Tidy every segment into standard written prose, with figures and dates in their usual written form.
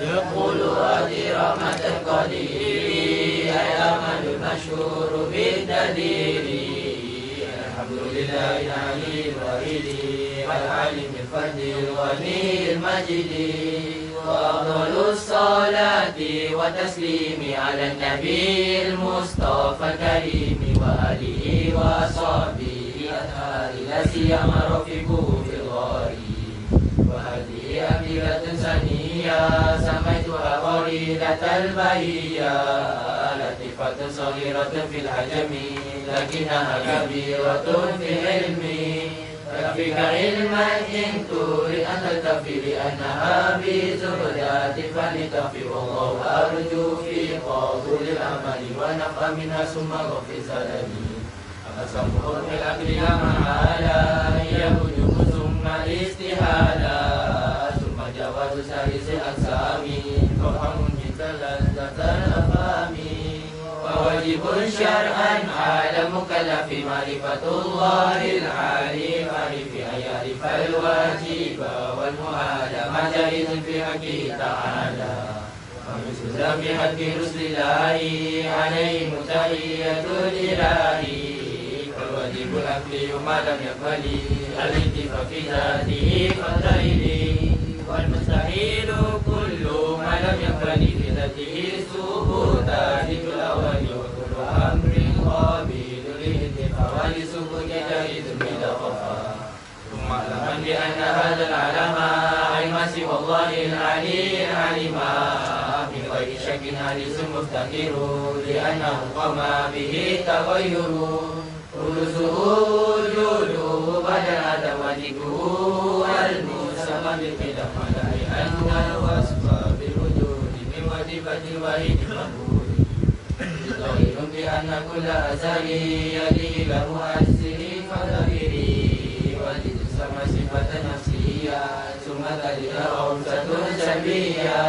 يقول هذه رحمة القدير الأمل المشهور بالدليل. الحمد لله العلي الوحيد العليم الفرد الغني المجيد. وأفضل الصلاة وتسليم على النبي المصطفى الكريم وآله وصحبه الأطهار لا سيما رفيقه في الغار. وهذه أمثلة ثانية سميتها فريدة البهية، لطيفة صغيرة في الحجم لكنها كبيرة في العلم. تكفيك علما إن تريد أن تلتفي لأنها بزهدات فلتفي. والله أرجو في قبول العمل ونفع منها ثم غفر زلمي. أقسمه في الأكل لا محالة هي هجوم ثم الاستهالة ثم جواز سائس الأقسام فهم جدا لذة الأفهام. وواجب شرعا على مكلف معرفة الله العليم في أن يعرف الواجب والمحال ما جائز في حقه تعالى. ومثل في حق رسل الله عليهم تحية الإله. فالواجب الأكل ما لم يقبل الانتفاع في ذاته فالدليل. والمستحيل كل ما لم يقبل في ذاته سبوتا الأول. وكل أمر قابل للانتفاع ولسبوت جائز بلا خفاء. ثم اعلم بأن هذا العلم علم سوى الله العلي العليم من غير شك حديث مفتقر لأنه قام به تغير. رؤوسه وجوده بدل آدم وذكره المسمى بالقدم لأن الوصف بالوجود من وظيفة الوحيد المقبول. ظاهر بأن كل أثر يلي له أجزه فظاهري ولتسمى صفة نفسية ثم تلك خمسة سلبية.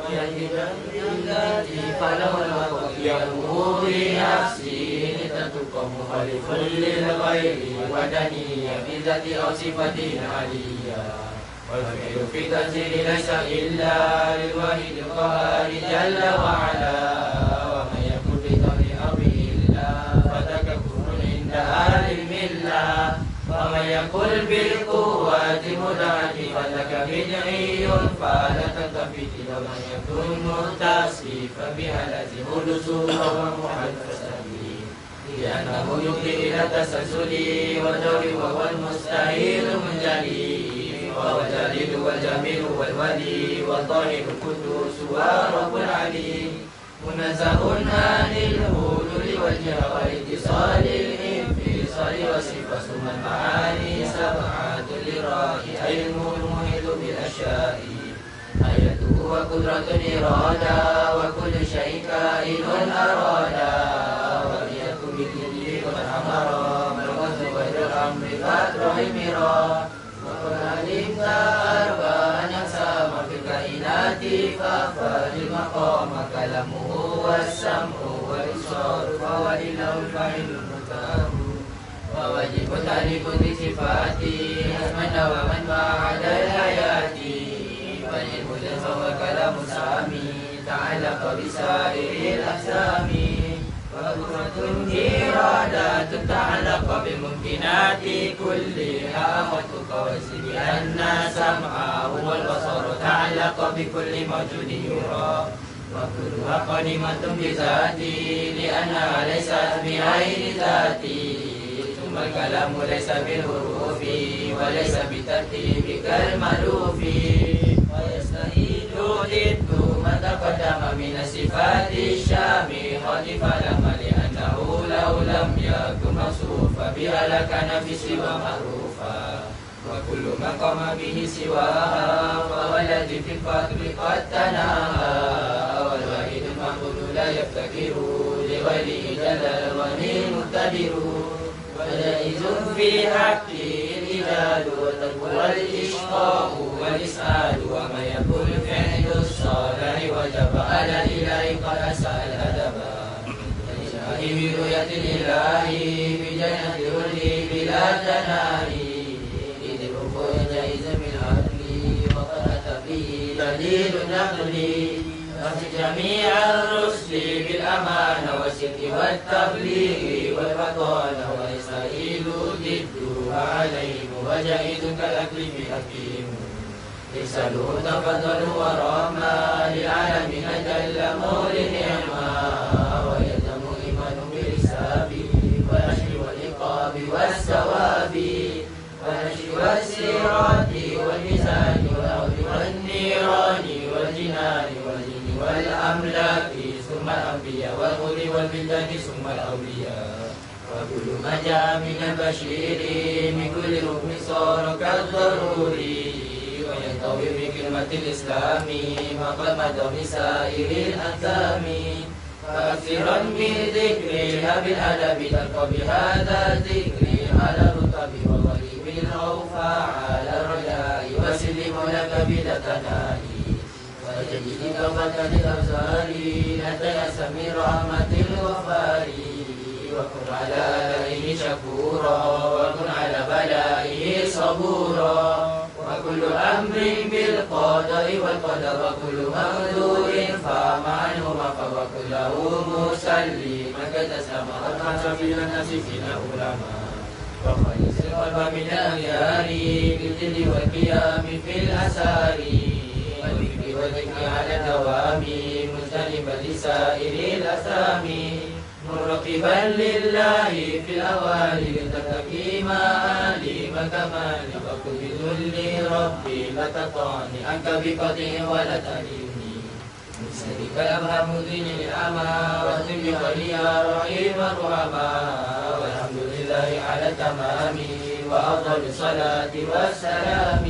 ويجب الذي فله الوقت يقوم بنفسه لتتقى مخالف للغير ودنيا بذات أو صفة عالية. والفعل في تنزيل ليس إلا للواحد القهار جل وعلا. ومن يكن بطبع أمره إلا فذاك كفر عند أهل الملة. ومن يقل بالقوة مدعك فذاك بدعي فلا تلتفت. ومن يكن متصفا بها لازم لزوم ومحدثا لأنه يفضي إلى التسلسل والدور وهو المستحيل منجلي. وهو الجليل والجميل والولي والطاهر القدوس ورب العلي. منزه عن الهلول والجهة والاتصال الانفصال وصفة ثم المعاني سبعة للرائي علم المحيط بالأشياء. آيته وقدرة إرادة وكل شيء كائن أرادا. وليكن بكله قد أمر والغز غير الأمر قد رحمرا. وقد علمت أربعا أقسام في الكائنات فافعل المقام كلامه والسمع والإبصار فهو إله الفاعل المختار. وواجب تعريف بصفات أسمنا ومن بعد الحياة. فالعلم فهو كلام سامي تعلق بسائر الأقسام. وقدرة إرادة تعلق بالممكنات كلها. وتقوس بأن سمعه والبصر تعلق بكل موجود يرى. وكلها قديمة بذاتي لأنها ليست بعين ذاتي. ثم الكلام ليس بالحروف وليس بترتيب كالمألوف. ويستحيل ضد ما تقدم من الصفات الشامخة فلما لأنه لو لم يكن موصوفا بها لكان في سوى معروفا. وكل ما قام به سواها فهو الذي في الفضل قد تناهى. والواحد المعبود لا يفتكر لغيره جل الغني المقتدر. وجائز في حقه الإيجاد والترك والإشقاء والإسعاد. وما يكون فعل الصالح وجب على الإله قد أساء الأدب. برؤية الإله في جنة الخلد بلا تناهي. إذ الركوع جائز من عدله وقد أتى به دليل نقلي نصر جميع الرسل بالأمانة والصدق والتبليغ والفضالة وإسرائيل ضدها عليهم وجاهد كالأكل في حكيم ارسلوا تفضلوا ورحمة للعالمين جل مولي نعمة ويلزم إيمان بالحساب والنشر والعقاب والثواب والنشر والصراط والميزان والأرض والنيران والجنان والجن والأملاك ثم الأنبياء والخلق والبلدان ثم الأولياء وكل ما جاء من البشير من كل ركن صار كالضروري وينطوي بكلمة الإسلام ما قد مدى من سائر الأنثام فأكثرا من ذكرها بالأدب تلقى بهذا الذكر على الرتب والغريب الأوفى على الرجاء وسلم لك بلا تناهي وتجد توبة للأبصار لا تيأس من رحمة الغفار وكن على آلائه شكورا وكن على بلائه صبورا وكل أمر بالقدر والقدر وكل مقدور فمعنهما فهو كله مسلما كتسلم أرحم من الناس فينا علماء وخلص القلب من الأغيار بالجد والقيام في الأسار والذكر على الدوام مجتنبا لسائر الأسامي مرقبا لله في الأوالي لتتقي مآلي وكمالي وكل ذل ربي لا تطعني عنك بقطع ولا تهيني مسلك الأبهم دين الأمى واهتم بخير يا رحيم الرحماء والحمد لله على التمام وأفضل الصلاة والسلام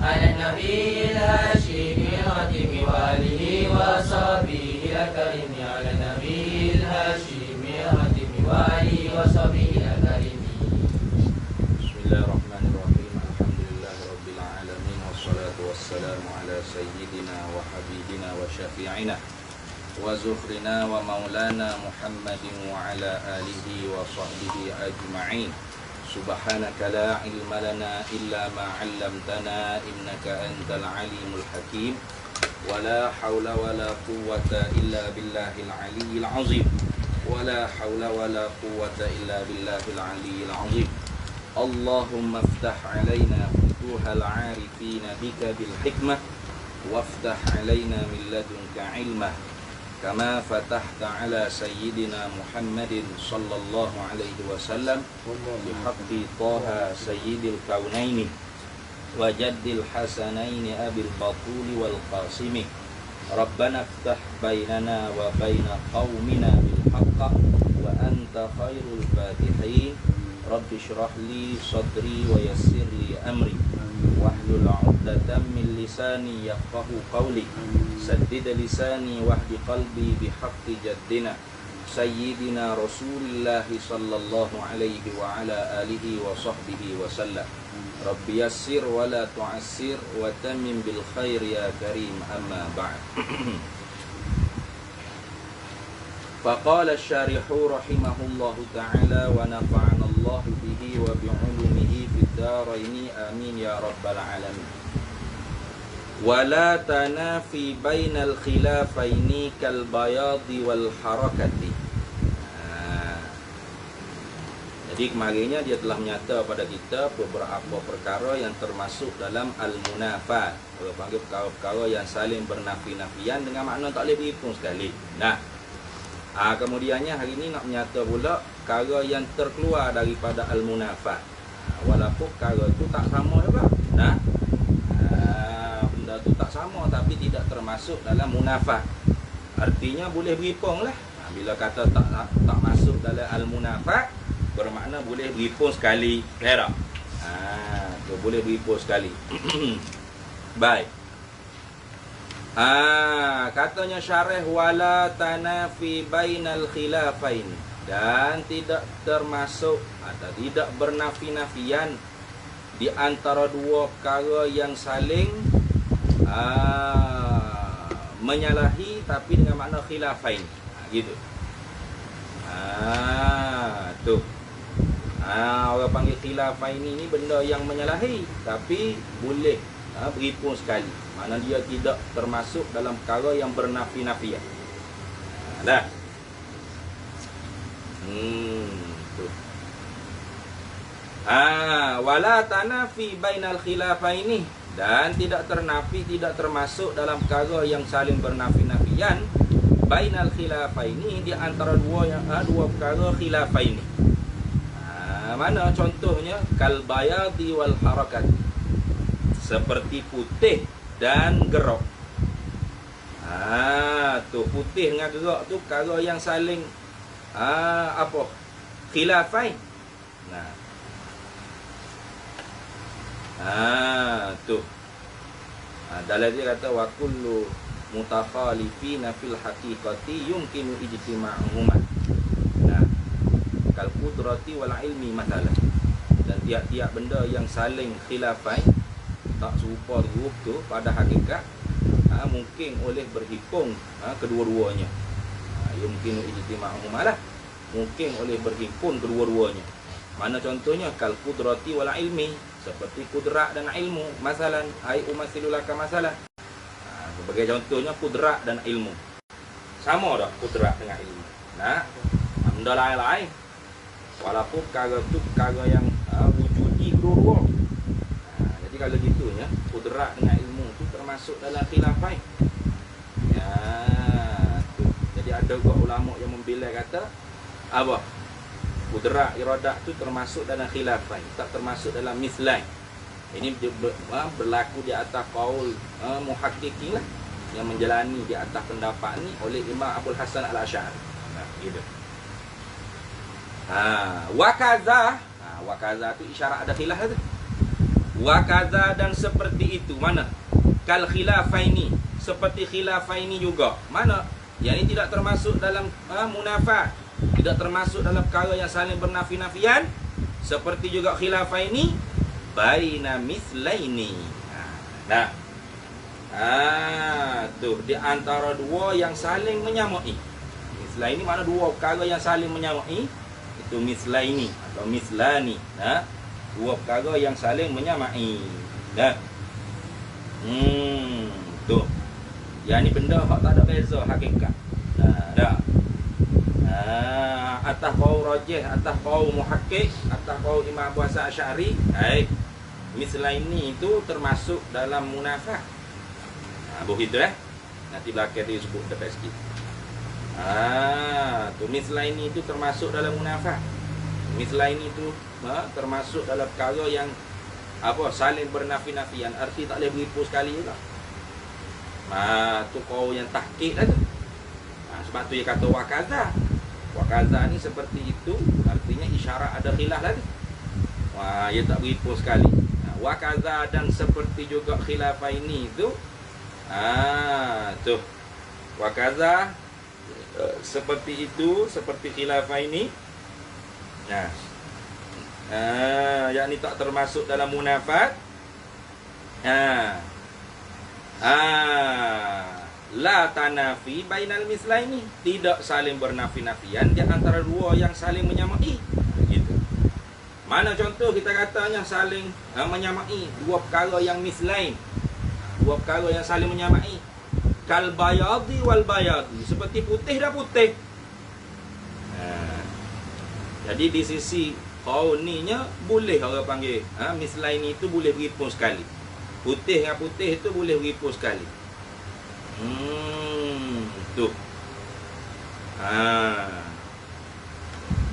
على النبي الهاشمي الخاتم وآله وصحبه الكريم على النبي الهاشمي الخاتم وآله وصحبه الكريم. بسم الله الرحمن الرحيم. الحمد لله رب العالمين والصلاة والسلام على سيدنا وحبيبنا وشفيعنا وزخرنا ومولانا محمد وعلى آله وصحبه أجمعين. سبحانك لا علم لنا إلا ما علمتنا إنك أنت العليم الحكيم ولا حول ولا قوة إلا بالله العلي العظيم ولا حول ولا قوة إلا بالله العلي العظيم. اللهم افتح علينا فتوح العارفين بك بالحكمة وافتح علينا من لدنك علما كما فتحت على سيدنا محمد صلى الله عليه وسلم بحق طه سيد الكونين وجد الحسنين أبي البطول والقاسم. ربنا افتح بيننا وبين قومنا بالحق وأنت خير الفاتحين. رب اشرح لي صدري ويسر لي أمري واحلل عقدة من لساني يفقه قولي سدد لساني واهد قلبي بحق جدنا سيدنا رسول الله صلى الله عليه وعلى آله وصحبه وسلم. رب يسر ولا تعسر وتمم بالخير يا كريم. أما بعد. فقال الشارح رحمه الله تعالى ونفعنا الله به وبعلومه في الدارين آمين يا رب العالمين. ولا تنافي بين الخلافين كالبياض والحركة. Jadi kemarinnya dia telah menyata pada kita beberapa perkara yang termasuk dalam al-munafat. Kalau panggil perkara-perkara yang saling bernafi-nafian dengan makna tak boleh berhitung sekali. Nah, kemudiannya hari ini nak menyata pula perkara yang terkeluar daripada al-munafat. Walaupun perkara itu tak sama juga. Nah, benda itu tak sama tapi tidak termasuk dalam munafat. Artinya boleh berhitung lah. Bila kata tak masuk dalam al-munafat, bermakna boleh berhitung sekali. Kira tu boleh berhitung sekali. Baik. Katanya syarih wala tanafi bainal khilafain, dan tidak termasuk atau tidak bernafi-nafian di antara dua perkara yang saling menyalahi tapi dengan makna khilafain. Gitu. Tu. Orang panggil khilafain ini benda yang menyalahi tapi boleh berhimpun sekali. Mana dia tidak termasuk dalam perkara yang bernafi-nafian. Dah. Tu. Wala tanafi bainal khilafaini, dan tidak ternafi, tidak termasuk dalam perkara yang saling bernafi-nafian bainal khilafaini, di antara dua perkara khilafaini. Mana contohnya? Kal bayadi wal harakat, seperti putih dan gerak. Tu putih dengan gerak tu perkara yang saling khilafain. Tu. Dalam dia kata wa kullu mutakhalifina fil haqiqati yumkinu ijtima'uhuma. Kal qudrati wal ilmi masalah. Dan tiap-tiap benda yang saling khilafai, tak serupa huruf tu pada hakikat, mungkin oleh berhimpun kedua-duanya. Yumkinu ijtima'uhuma lah, mungkin oleh berhimpun kedua-duanya. Mana contohnya? Kal qudrati wal ilmi, seperti kudrat dan ilmu. Masalan, ai umasilulaka masalah. Sebagai contohnya kudrat dan ilmu. Sama dah kudrat dengan ilmu. Benda lain-lain. Walaupun perkara tu perkara yang wujudi kedua-dua. Jadi kalau gitunya, kudrat dengan ilmu tu termasuk dalam khilafai. Tu. Jadi ada juga ulama yang membela kata apa? Kudrat iradah tu termasuk dalam khilafai, tak termasuk dalam mislain. Ini berlaku di atas qaul muhaqqiqin lah, yang menjalani di atas pendapat ni oleh Imam Abul Hasan Al-Asy'ari. Gitu. Wakaza tu isyarat ada khilaf tu. Wakaza, dan seperti itu. Mana? Kal khilafaini, seperti khilafaini juga. Mana? Yang ini tidak termasuk dalam munafat, tidak termasuk dalam perkara yang saling bernafi-nafian. Seperti juga khilafaini baina mislaini. Tu di antara dua yang saling menyamai. Mislaini mana dua perkara yang saling menyamai, itu mislaini atau mislani. Dua perkara yang saling menyamai. Tu. Yang ni benda hak tak ada beza hakikat. Atas qaul rajih, atas qaul muhaqqiq, atas qaul Imam Abu Hasan Asy'ari, mislaini itu termasuk dalam munafah. Begitu nanti belakang dia sebut dekat sikit. Tu mislaini itu termasuk dalam munafah. Mislaini itu termasuk dalam perkara yang saling bernafi-nafian, arti tak boleh beripu sekali juga. Tu qaul yang tahqiq lah tu. Sebab tu dia kata wakaza. Wakaza ni seperti itu, artinya isyarat ada khilaf lagi. Ia tak beripu sekali. Wakaza, dan seperti juga khilafah ini tu. Tu wakaza, seperti itu, seperti khilafah ini. Yang ni tak termasuk dalam munafat. La tanafi bainal mislaini, tidak saling bernafi-nafian di antara dua yang saling menyamai. Gitu. Mana contoh kita katanya saling menyamai dua perkara yang mislain, dua perkara yang saling menyamai. Kal bayadi wal bayadi, seperti putih dan putih. Jadi di sisi qaul ninya boleh orang panggil mislain itu boleh berhimpun sekali. Putih dengan putih itu boleh berhimpun sekali. Tu.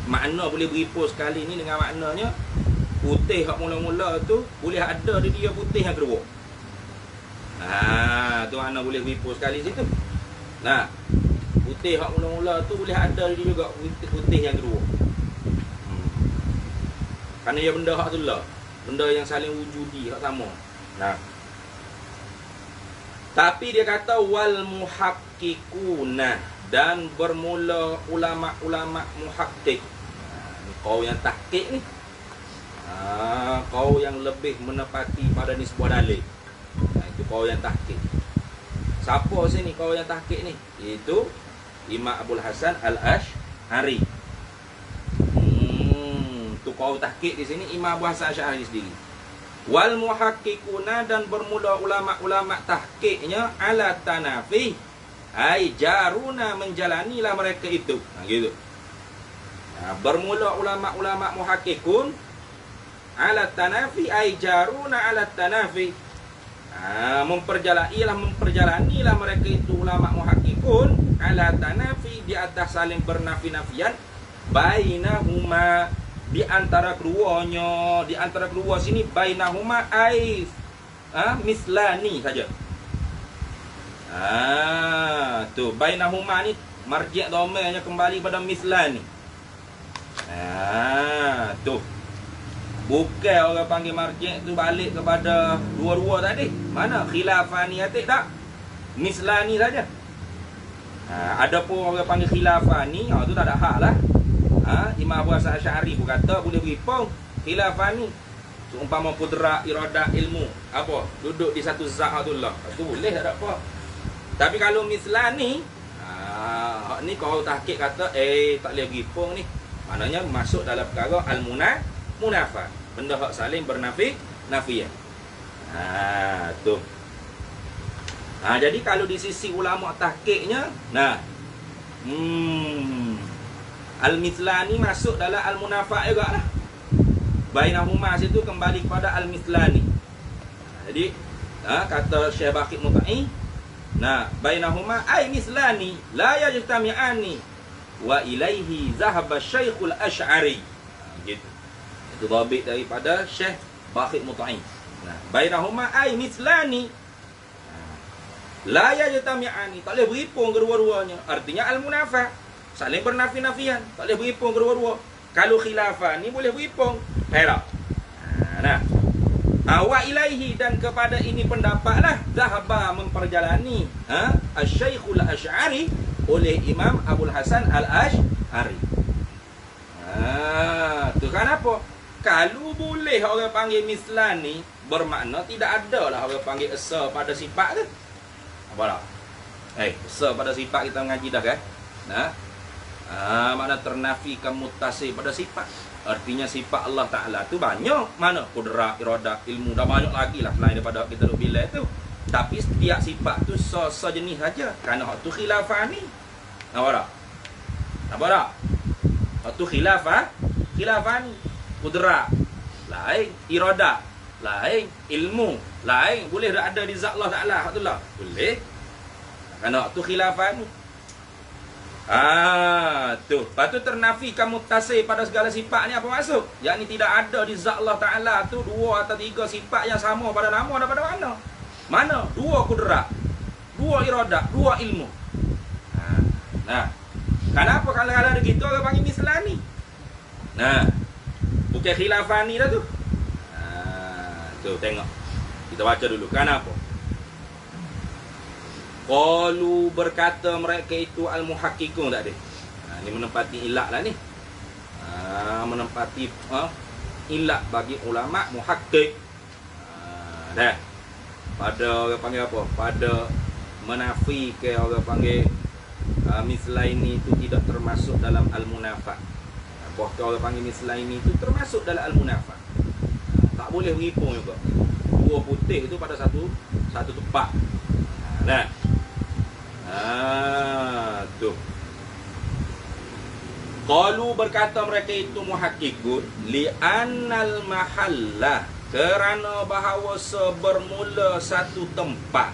Makna boleh berhimpun sekali ni dengan maknanya putih hak mula-mula tu boleh ada di dia putih yang kedua. Tu makna boleh berhimpun sekali situ. Putih hak mula-mula tu boleh ada di dia juga putih yang kedua. Kerana ia benda hak tu lah, benda yang saling wujudi hak sama. Tapi dia kata wal muhaqqiquna, dan bermula ulama-ulama muhaqqiq. Kau yang tahqiq ni, kau yang lebih menepati pada nisbah dalil. Itu kau yang tahqiq. Siapa sini kau yang tahqiq ni? Itu Imam Abul Hasan Al-Asy'ari. Tu kau tahqiq di sini Imam Abu Hasan Asy'ari sendiri. Wal muhaqqiquna, dan bermula ulama-ulama tahqiqnya ala tanafi, ai jaruna, menjalanilah mereka itu. Gitu. Bermula ulama-ulama muhaqqiqun ala tanafi, ai jaruna ala tanafi. Memperjalanilah mereka itu ulama muhaqqiqun ala tanafi, di atas saling bernafi-nafian, bainahuma, di antara keduanya. Di antara kedua sini bainahuma ai mislani saja. Tu bainahuma ni marji' dhamirnya kembali pada mislani. Tu bukan orang panggil marji' tu balik kepada dua-dua tadi. Mana khilafani atik tak? Mislani saja. Ada pun orang panggil khilafani, tu tak ada hak lah. Imam Abu Hasan Asy'ari pun kata boleh beripung khilafani. Seumpama qudrat, iradah, ilmu, apa? Duduk di satu zat tu lah. Tu boleh, tak ada apa. Tapi kalau mislani, ni kau tahqiq kata tak boleh beripung ni. Maknanya masuk dalam perkara al-munafah. Benda hak saling nafian. Tu. Jadi kalau di sisi ulama tahqiqnya, al-mislani masuk dalam al-munafah juga lah. Bainahuma situ kembali kepada al-mislani. Jadi kata Syekh Baqi Muta'i, bainahuma ay mislani la yajtami'ani wa ilaihi zahaba Syekhul Asy'ari. Gitu. Itu dhabit daripada Syekh Baqi Muta'i. Bainahuma ay mislani la yajtami'ani, tak boleh berhipung kedua-duanya. Artinya al-munafah, saling bernafi-nafian, tak boleh berhipung kedua-dua. Kalau khilafah ni boleh berhipung. Herak. Wa ilaihi, dan kepada ini pendapatlah zahaba, memperjalani Asy-Syekhul Asy'ari, oleh Imam Abul Hasan Al-Asy'ari. Tu kan apa? Kalau boleh orang panggil mislani, bermakna tidak ada lah orang panggil esa pada sifat tu. Apa tak? Esa pada sifat kita mengaji dah kan? Makna ternafikan muttasi pada sifat. Artinya sifat Allah Ta'ala tu banyak. Mana? Qudrat, iradah, ilmu, dah banyak lagi lah selain daripada kita duk bila tu. Tapi setiap sifat tu sejenis saja. Kerana hak tu khilafah ni. Nampak tak? Hak tu khilafah ni. Qudrat lain, iradah lain, ilmu lain. Boleh tak ada di zat Allah Ta'ala? Hak tu lah. Boleh. Kerana hak tu khilafah ni. Tu. Lepas tu ternafikan muttasil pada segala sifat ni apa maksud? Yang ni tidak ada di zat Allah Ta'ala tu dua atau tiga sifat yang sama pada nama daripada mana? Mana? Dua qudrat, dua iradah, dua ilmu. Kenapa kalau ada gitu orang panggil mislani? Bukan khilafani dah tu. Tu tengok. Kita baca dulu. Kenapa? Qalu, berkata mereka itu al-muhaqqiqun tak ada. Ni menempati ilat lah ni. Menempati ilat bagi ulama muhaqqiq. Dah. Pada orang panggil apa? Pada menafikan orang panggil mislaini itu tidak termasuk dalam al-munafah. Bahkan orang panggil mislaini itu termasuk dalam al-munafah. Tak boleh berhipung juga. Dua putih itu pada satu tempat. Dah. Tu. Qalu, berkata mereka itu muhaqqiqun, li'annal mahalla, kerana bahawa bermula satu tempat.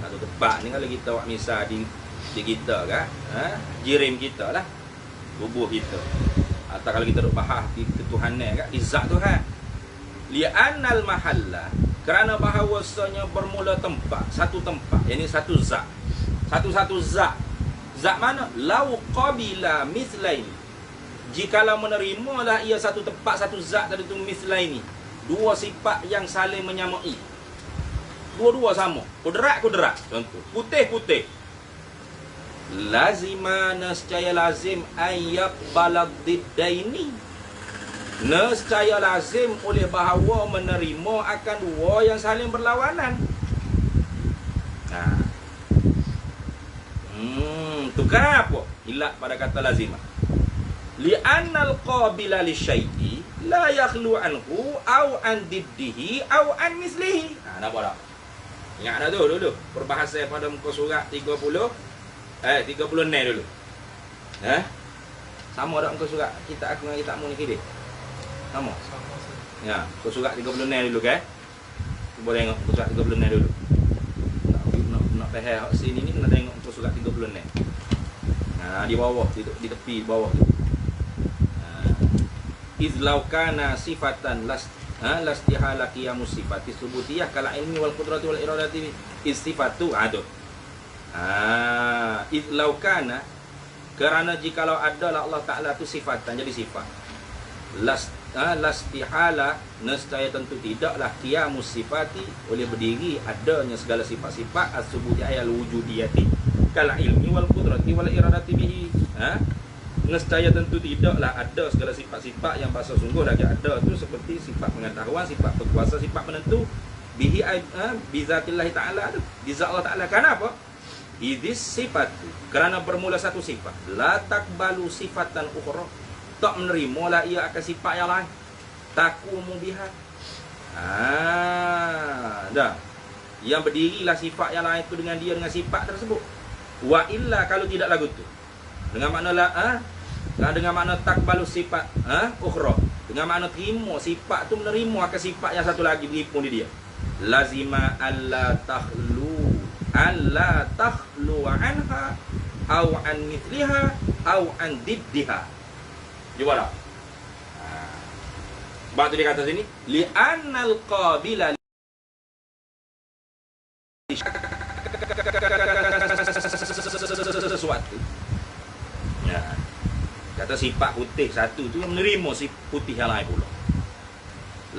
Satu tempat ni kalau kita buat misal di kita kan, jirim kita lah, tubuh kita. Atau kalau kita duk bahas di ketuhanan kan, di zat Tuhan. Li'annal mahalla, kerana bahawasanya bermula tempat, satu tempat, yakni satu zat. Satu-satu zat. Zat mana? Lau qabila mislaini. Jikalau menerimalah ia satu tempat, satu zat tadi tu mislaini. Dua sifat yang saling menyamai. Dua-dua sama. Qudrat. Contoh. Putih. Lazima, nescaya lazim ayyab baladiddaini. Nescaya lazim oleh bahawa menerima akan dua yang saling berlawanan. Tu kenapa? Ilat pada kata lazimah. Li'annal qabila li syai'i, la yakhlu anhu au an diddihi au an mislihi. Nampak tak? Ingat dah tu dulu. Perbahasan pada muka surat 30 ni dulu. Sama tak muka surat kita aku dengan kita mu ni kiri? Sama. Ya, muka surat 30 ni dulu kan? Cuba tengok muka surat 30 ni dulu. Nak faham sini ni kena tengok muka surat 30 ni. Di bawah, di tepi bawah tu. Izlau kana sifatan lastihala qiyamus sifati subutiyah kala ilmi wal qudrati wal iradati istifatu tu. Izlau kana, kerana jikalau adalah Allah Ta'ala tu sifatan, jadi sifat. Lastihala, nescaya tentu tidaklah qiyamus sifati, oleh berdiri adanya segala sifat-sifat as-subutiyah al-wujudiyati kala ilmi wal qudrati wal iradati bihi. Nescaya tentu tidaklah ada segala sifat-sifat yang bahasa sungguh lagi ada tu, seperti sifat pengetahuan, sifat berkuasa, sifat penentu bihi bizatillah ta'ala tu, bizat Allah Ta'ala. Kenapa? Idis sifat tu, kerana bermula satu sifat, la takbalu sifatan ukhra, tak menerima lah ia akan sifat yang lain, takumu biha. Dah, yang berdirilah sifat yang lain tu dengan dia, dengan sifat tersebut. Wa illa, kalau tidak lagu tu, dengan makna dengan makna takbalu sifat ukhra, dengan makna terima sifat tu, menerima akan sifat yang satu lagi berhimpun di dia. Lazima alla takhlu anha au an mithliha au an diddiha. Cuba tak? Sebab tu dia kata sini li'annal qabila sesuatu. Kata sifat putih satu tu yang menerima si putih yang lain pula.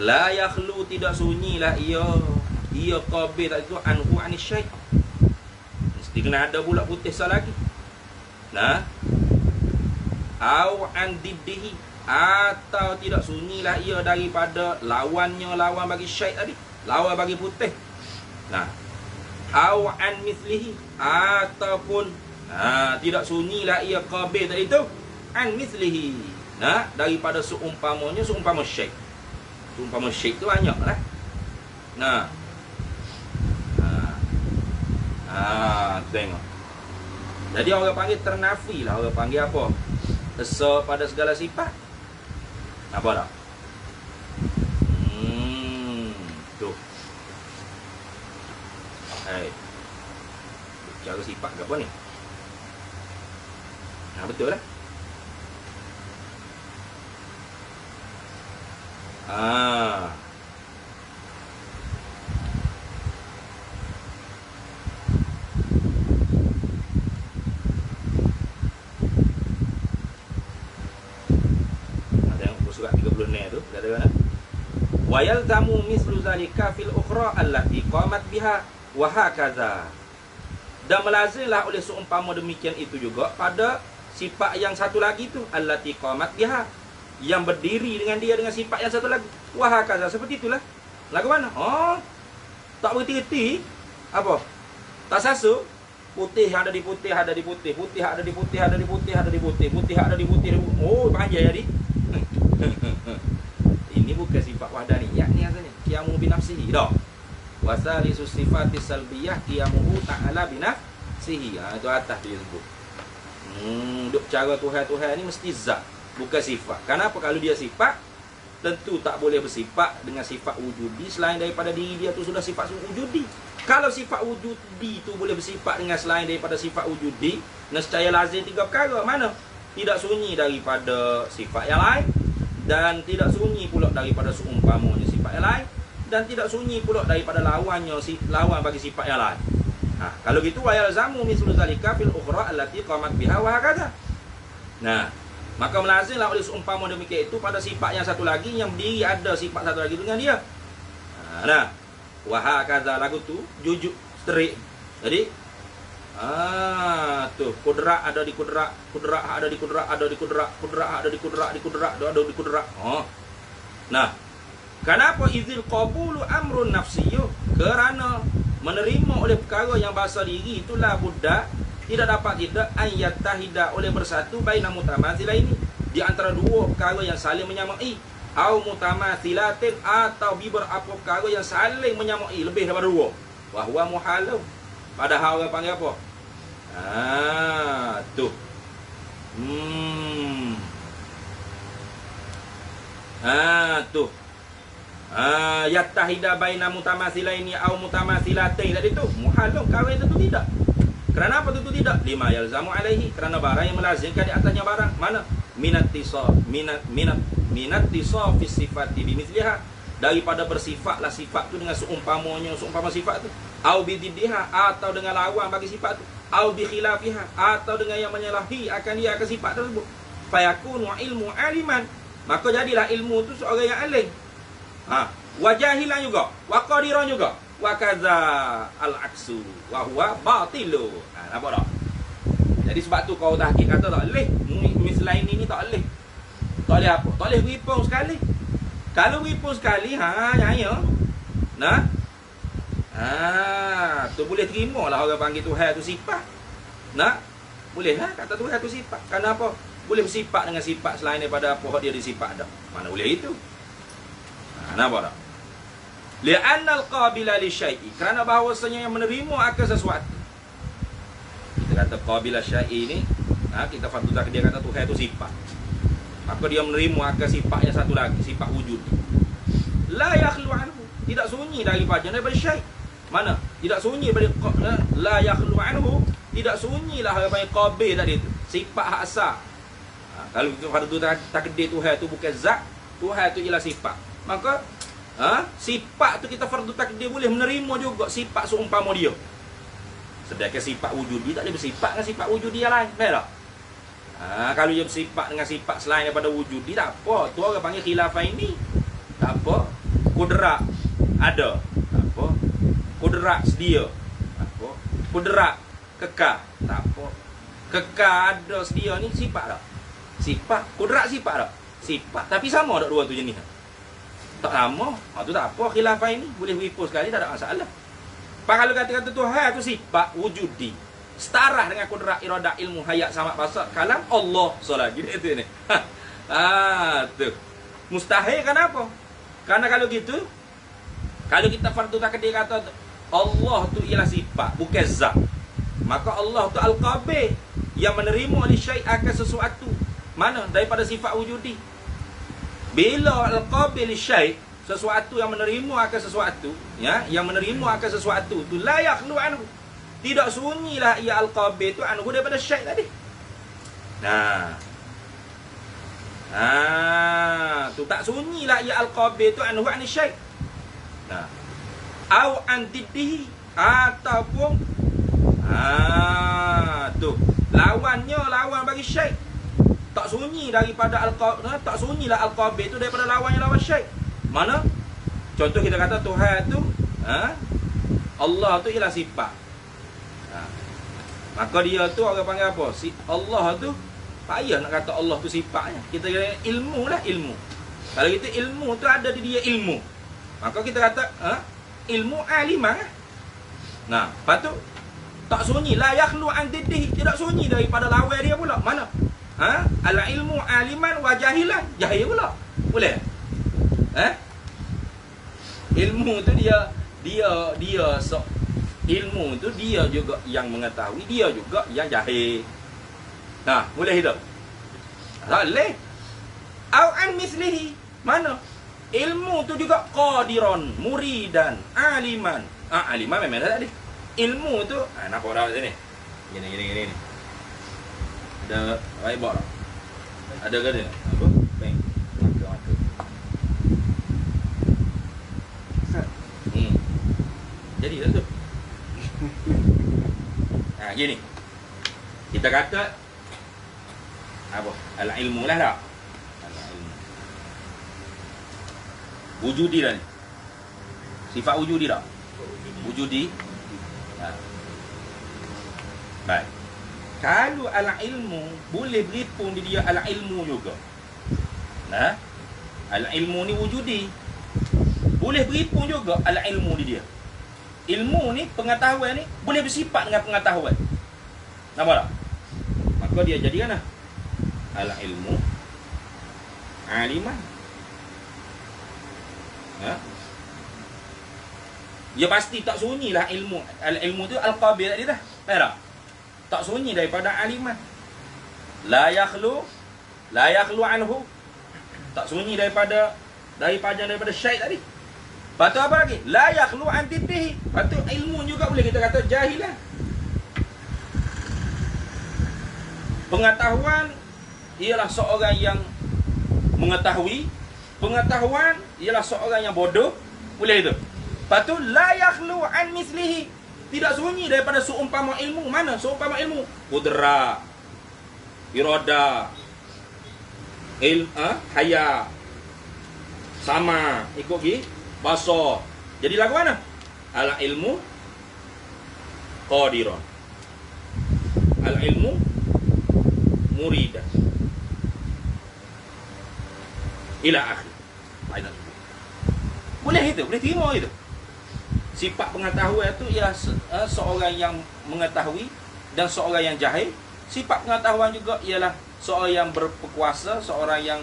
La yakhlu, tidak sunyilah ia qabil tadi tu anhu anis syai'. Mesti kena ada pula putih satu lagi. Au an diddihi, atau tidak sunyilah ia daripada lawannya, lawan bagi syai' tadi, lawan bagi putih. Au an mislihi, ataupun tidak sunyilah ia qabil tadi tu an mislihi, daripada seumpamanya, seumpama syai'. Seumpama syai' tu banyaklah. Tengok. Jadi orang panggil ternafi lah, orang panggil apa? Esa pada segala sifat. Apa tak? Tu. Cara sifat ke apa ni? Betul lah. Tengok surat 30 ni tu, kata wa yalzamu mislu zalika fil ukhra allati qamat biha wa hakaza. Dan melazimlah oleh seumpama demikian itu juga pada sifat yang satu lagi tu, allati qamat biha, yang berdiri dengan dia, dengan sifat yang satu lagi. Wa hakaza, seperti itulah. Lagu mana? Tak berhenti-henti. Apa? Tak sasu. Putih ada di putih, ada di putih, putih ada di putih, ada di putih, ada di putih, putih ada di putih. Oh, panjang jadi. Ini bukan sifat wahdaniyah ni asalnya. Qiyamu bi nafsihi. Dah. Wasalisu sifatis salbiyah qiyamuhu ta'ala bi nafsihi. Itu atas dia sebut. Duk cara Tuhan-Tuhan ni mesti zat, bukan sifat. Kenapa? Kalau dia sifat, tentu tak boleh bersifat dengan sifat wujudi selain daripada diri dia tu sudah sifat wujudi. Kalau sifat wujudi tu boleh bersifat dengan selain daripada sifat wujudi, nescaya lazim tiga perkara. Mana? Tidak sunyi daripada sifat yang lain, dan tidak sunyi pula daripada seumpamanya sifat yang lain, dan tidak sunyi pula daripada lawannya, lawan bagi sifat yang lain. Kalau gitu wa yalzamu mislu zalika fil ukhra allati qamat biha wa hakaza. Maka melazimlah oleh seumpama demikian itu pada sifat yang satu lagi, yang berdiri ada sifat satu lagi dengan dia. Wa hakaza, lagu tu jujur straight. Jadi tu kudrat ada di kudrat, kudrat ada di kudrat, ada di kudrat, kudrat ada di kudrat, di kudrat ada di kudrat. Kenapa izil qabulu amrun nafsiyyu? Kerana menerima oleh perkara yang bahasa diri itulah buddha, tidak dapat tidak ayyatahida, oleh bersatu baina mutamathilah ini, di antara dua perkara yang saling menyamai. au mutamathilatin, atau beberapa perkara yang saling menyamai lebih daripada dua. Wa huwa muhalu. Padahal orang panggil apa? Tu. Tu. Yattahida baina mutamathilaini au mutamathilatin. Tadi tu muhalun, kahwin tentu tidak. Kerana apa tentu tidak? Lima yalzamu alaihi, kerana barang yang melazimkan di atasnya barang. Mana? Minat tisaf fi sifati bimithliha, daripada bersifatlah sifat tu dengan seumpamanya seumpama sifat tu, au bididdiha, atau dengan lawan bagi sifat tu, au bi khilafiha, atau dengan yang menyalahi akan dia akan sifat tersebut. Fayakunu ilmu aliman, maka jadilah ilmu tu seorang yang alim. Wa jahilan juga, wa qadiran juga, wa kadza al-aksu wa huwa batilu. Nampak tak? Jadi sebab tu kau tahqiq kata tak boleh mislain ini tak boleh. Tak boleh apa? Tak boleh beripung sekali. Kalau beripung sekali, ya. Nah. Tu boleh terima lah orang panggil Tuhan tu sifat. Nah. Boleh lah kata Tuhan tu sifat. Kenapa? Boleh bersifat dengan sifat selain daripada apa dia disifat dah. Mana boleh itu? Nampak tak? Li'anna al-qabila li syai'i, kerana bahawasanya yang menerima akan sesuatu. Kita kata qabila syai'i ni, kita fardu takdir kata Tuhan itu sifat. Maka dia menerima akan sifatnya satu lagi, sifat wujud. La yakhlu anhu, tidak sunyi daripada syai'. Mana? Tidak sunyi daripada la yakhlu anhu, tidak sunyilah apa yang qabil tadi itu, sifat hak asal. Kalau kita fardu takdir Tuhan itu bukan zat, Tuhan itu ialah sifat. Maka sifat tu kita fardu takdir boleh menerima juga sifat seumpama dia. Sedangkan sifat wujudi tak boleh bersifat dengan sifat wujudi yang lain. Faham tak? Kalau dia bersifat dengan sifat selain daripada wujudi, tak apa. Tu orang panggil khilafah ini. Tak apa. Kudrat ada. Tak apa. Kudrat sedia. Tak apa. Kudrat kekal. Tak apa. Kekal ada sedia ni sifat tak? Sifat. Kudrat sifat tak? Sifat. Tapi sama tak dua tu jenis? Tak sama. Tu tak apa khilafah ini. Boleh beripus sekali, tak ada masalah. Pak kalau kata-kata Tuhan tu sifat wujudi, setara dengan kudrat iradah ilmu hayat sama basar kalam Allah solat gitu itu ni. Tu. Mustahil kenapa? Karena kalau gitu, kalau kita fardu takdir kata Allah tu ialah sifat, bukan zat. Maka Allah tu al-qabih, yang menerima li syai' akan sesuatu. Mana? Daripada sifat wujudi. Bila al-qabih li syai', sesuatu yang menerima akan sesuatu, ya, yang menerima akan sesuatu tu la yakhlu anhu, tidak sunyilah ia al-qabih tu anhu daripada syai' tadi. Tu tak sunyilah ia al-qabih tu anhu an syai'. Au antiddihi, ataupun tu lawannya, lawan bagi syai'. Tak sunyi daripada al-qabih, tak sunyilah al-qabih tu daripada lawannya, lawan syai'. Mana? Contoh kita kata Tuhan tu, Allah tu ialah sifat. Maka dia tu orang panggil apa? Allah tu, payah nak kata Allah tu sifatnya. Kita kata ilmu lah, ilmu. Kalau kita ilmu tu ada di dia ilmu, maka kita kata ilmu alimah. Lepas tu tak sunyi la yakhlu an diddihi, tidak sunyi daripada lawan dia pula. Mana? Al ilmu aliman wa jahilan, jahil pula. Boleh? Ilmu tu ilmu tu dia juga yang mengetahui, dia juga yang jahil. Boleh hidup? Tak boleh. Au an mislihi, mana? Ilmu tu juga qadiran, muridan, aliman. Aliman memang tak ada. Ilmu tu nampak dah sini. Gini ni. Ada whiteboard tak? Ada ke dia? Apa? Peng. Marker. Jadi dah tu. Gini. Kita kata apa? Al-ilmu lah tak? Al-ilmu. Wujudi dah ni. Sifat wujudi tak? Wujudi. Baik. Kalau al-ilmu boleh beripun di dia al-ilmu juga. Al-ilmu ni wujudi. Boleh beripun juga al-ilmu di dia. Ilmu ni, pengetahuan ni boleh bersifat dengan pengetahuan. Nampak tak? Maka dia jadikan al-ilmu aliman. Ha? Dia pasti tak sunyilah ilmu. Ilmu tu al-qabil tadi dah. Tak? Tak sunyi daripada aliman. La yakhlu anhu. Tak sunyi daripada syait tadi. Lepas tu apa lagi? La yakhlu an tibbihi. Lepas tu ilmu juga boleh kita kata jahilah. Pengetahuan ialah seorang yang mengetahui. Pengetahuan ialah seorang yang bodoh. Boleh itu. Lepas tu la yakhlu an mislihi. Tidak sunyi daripada seumpama ilmu. Mana seumpama ilmu? Qudrah, irada, haya, sama, ikut pergi basar. Jadi lagu mana? Al ilmu qadiran, al ilmu muridan, ila akhir. Boleh itu, boleh terima itu. Sifat pengetahuan itu ialah seorang yang mengetahui dan seorang yang jahil. Sifat pengetahuan juga ialah seorang yang berkuasa, seorang yang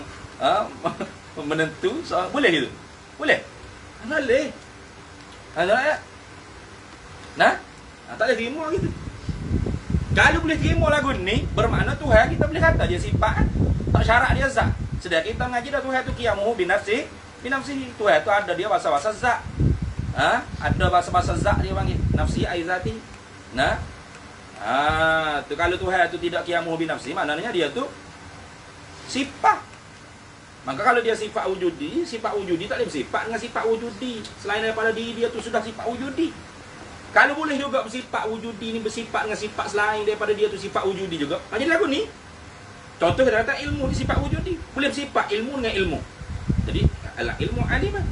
menentu. Boleh itu? Boleh? Boleh. Nah, tak boleh terima gitu. Kalau boleh terima lagu ni, bermakna Tuhan kita boleh kata dia sifat, tak syarat dia zat. Sedangkan kita mengaji dah Tuhan tu qiyamuhu binafsi. Tuhan tu ada dia bahasa-bahasa zat. Ada bahasa-bahasa zat dia panggil nafsi aizati. Nah. Tu kalau Tuhan tu tidak qiyamuhu binafsi, maknanya dia tu sifat. Maka kalau dia sifat wujudi tak boleh bersifat dengan sifat wujudi selain daripada diri dia tu sudah sifat wujudi. Kalau boleh juga bersifat wujudi ni bersifat dengan sifat selain daripada dia tu sifat wujudi juga. Jadi lagu ni contoh kita kata ilmu ni sifat wujudi, boleh bersifat ilmu dengan ilmu. Jadi al ilmu aliman.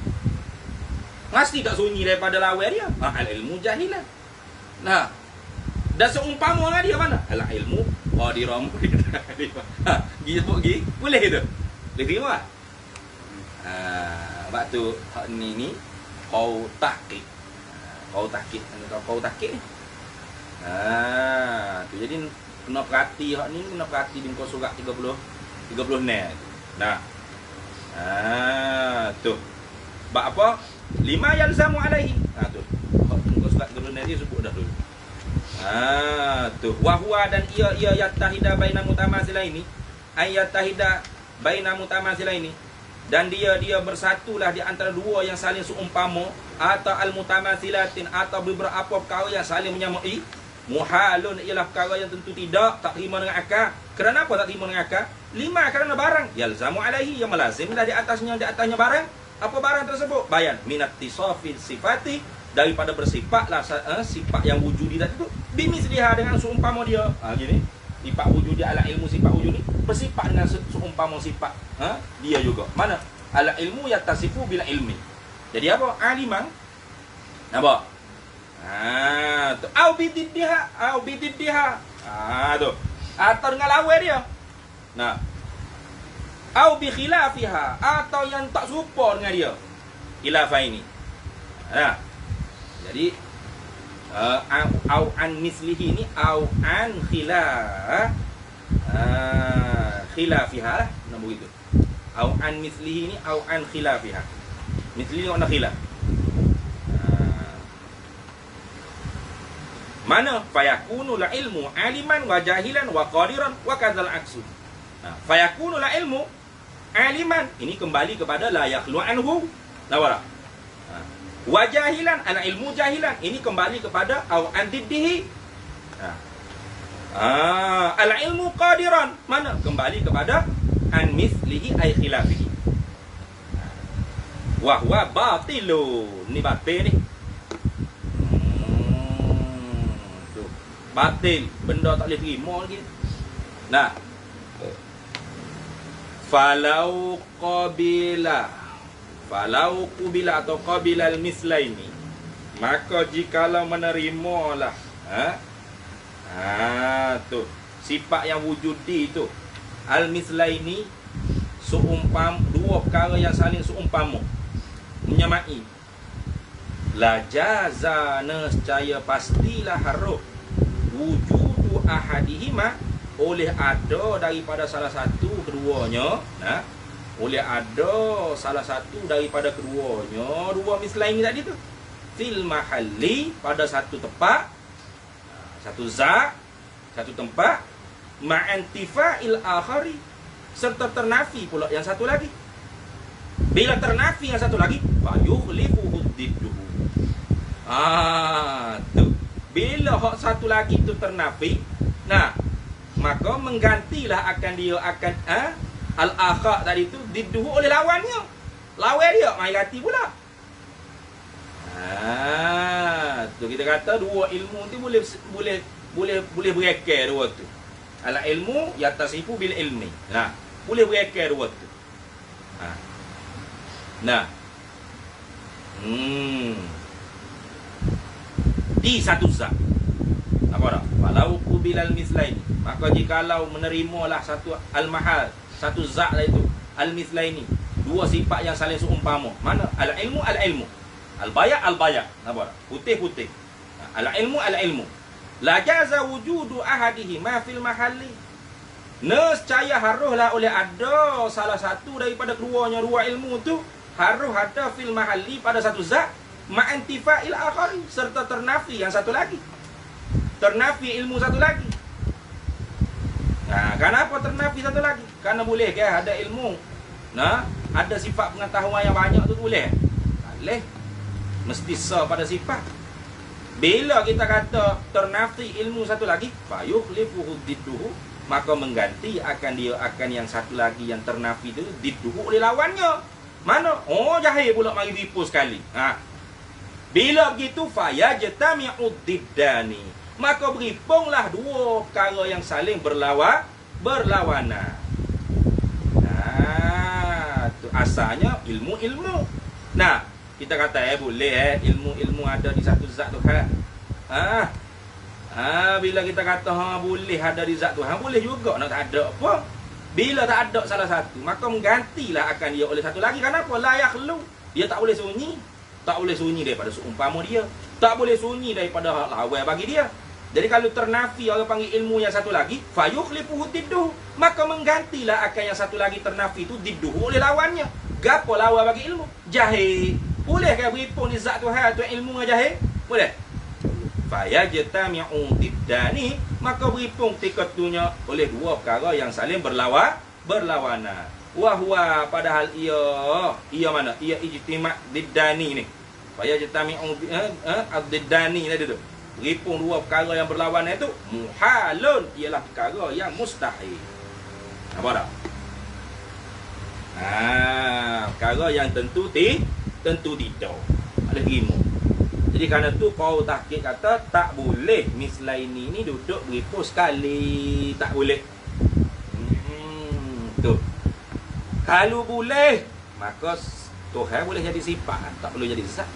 Mesti tak sunyi daripada lawan dia. Al ilmu jahilan. Nah, dan seumpama dengan dia mana? Al ilmu qadiram. Pergi boleh itu. Boleh terima tak? Sebab tu hak ni kau tahqiq. Kau tahqiq ni. Tu jadi kena perhati hak ni, kena perhati di muka surat 30 ni. Nah. Tu. Sebab apa? Lima yalzamu alaihi. Tu. Muka surat 30 ni dia sebut dah dulu. Tu. Wa huwa dan ia yattahida baina mutamasilaini. Ayattahida baina mutamasilaini. Dan dia bersatulah di antara dua yang saling seumpama atau al-mutamasilatin atau beberapa perkara yang saling menyamai. Muhalun ialah perkara yang tentu tak terima dengan akal. Kerana apa tak terima dengan akal? Lima kerana barang yalzamu alaihi yang melazimlah di atasnya barang. Apa barang tersebut? Bayan minat tisafil sifati, daripada bersifatlah sifat yang wujudi tadi tu bimisliha dengan seumpama dia. Gini. Sifat wujudi ala ilmu sifat wujudi bersifat dengan seumpama sifat dia juga. Mana? Ala ilmu yattasifu bil ilmi. Jadi apa? Aliman. Nampak? Tu au bididdiha. Tu. Atau dengan lawan dia. Nah. Au bi khilafiha, atau yang tak serupa dengan dia. Khilafah ini. Jadi au an mislihi ni au an khilafiha lah, nama begitu. Au an mislihi ni au an khilafiha. Mislihi makna khilaf. Mana fayakunu la ilmu aliman wa jahilan wa qadiran wa kadzal aksu. Fayakunu la ilmu aliman, ini kembali kepada la yakhlu anhu. Nawara. Wa jahilan, ana ilmu jahilan, ini kembali kepada au antiddihi. Al ilmu qadiran, mana kembali kepada an mislihi ay khilafihi. Wa huwa batilun, ni batil ni. Batil, benda tak boleh terima lagi. Nah. Falau qabila atau qabilal mislaini, maka jikalau menerimalah tu sifat yang wujudi itu al mislaini, seumpam dua perkara yang saling seumpama menyamai, la jaza, nescaya pastilah harus wujudu ahadihima, oleh ada daripada salah satu keduanya, oleh ada salah satu daripada keduanya, dua mislaini tadi tu, fil mahalli, pada satu tempat, satu zat, satu tempat, ma'antifa'il akhari, serta ternafi pula yang satu lagi. Bila ternafi yang satu lagi, fayukhlifuhu didduhu. Tu. Bila hak satu lagi tu ternafi, nah, maka menggantilah akan dia akan al-akhar tadi tu didduhu oleh lawannya. Lawan dia mai ganti pula. Tu kita kata dua ilmu tu boleh berekar dua tu. Al ilmu yatasifu bil ilmi. Nah, boleh berekar dua tu. Nah. Di satu zat. Apa dah? Walau kubilal mislaini, maka jikalau menerimalah satu al-mahal, satu zat itu al-mislaini, dua sifat yang saling seumpama. Mana? Al-ilmu al-ilmu. Al-baya' al-baya'. Apa dah? Putih-putih. Al-ilmu al-ilmu. La jaza wujudu ahadihima fil mahalli. Nescaya haruslah oleh ada salah satu daripada keduanya dua ilmu tu harus ada fil mahalli pada satu zat, ma'antifa'il akhari, serta ternafi yang satu lagi. Ternafi ilmu satu lagi. Nah, kenapa ternafi satu lagi? Karena boleh ke ada ilmu, nah, ada sifat pengetahuan yang banyak tu boleh? Boleh. Mesti sah pada sifat. Bila kita kata ternafi ilmu satu lagi, fayukhlifuhu didduhu, maka mengganti akan dia akan yang satu lagi yang ternafi itu didduhu oleh lawannya. Mana? Oh, jahil pula mari tipu sekali. Bila begitu fayajtami'ud diddani, maka berhimpunglah dua perkara yang saling berlawanan. Tu asalnya ilmu-ilmu. Nah, kita kata boleh ilmu-ilmu ada di satu zat Tuhan. Bila kita kata boleh ada di zat Tuhan, boleh juga nak tak ada apa. Bila tak ada salah satu, maka menggantilah akan dia oleh satu lagi. Kenapa? La yakhlu. Dia tak boleh sunyi. Tak boleh sunyi daripada seumpama dia. Tak boleh sunyi daripada hak lawan bagi dia. Jadi kalau ternafi orang panggil ilmu yang satu lagi, fayukhlifuhu didduhu, maka menggantilah akan yang satu lagi ternafi itu didduhu oleh lawannya. Gapo lawan bagi ilmu? Jahil. Boleh ke berhimpun di zat Tuhan tu ilmu dengan jahil? Boleh. Fayajtami'u diddani, maka berhimpun tikatunya oleh dua perkara yang saling berlawanan. Wa huwa, padahal ia mana? Ia ijtima' diddani ni. Fayajtami'u ad-diddani tadi tu. Berhimpun dua perkara yang berlawanan itu muhalun, ialah perkara yang mustahil. Apa dah? Perkara yang tentu tidak. Ada ilmu. Jadi kerana tu kau tahqiq kata tak boleh mislaini ni duduk berhimpun sekali, tak boleh. Tu. Kalau boleh, maka Tuhan boleh jadi sifat, tak perlu jadi zat.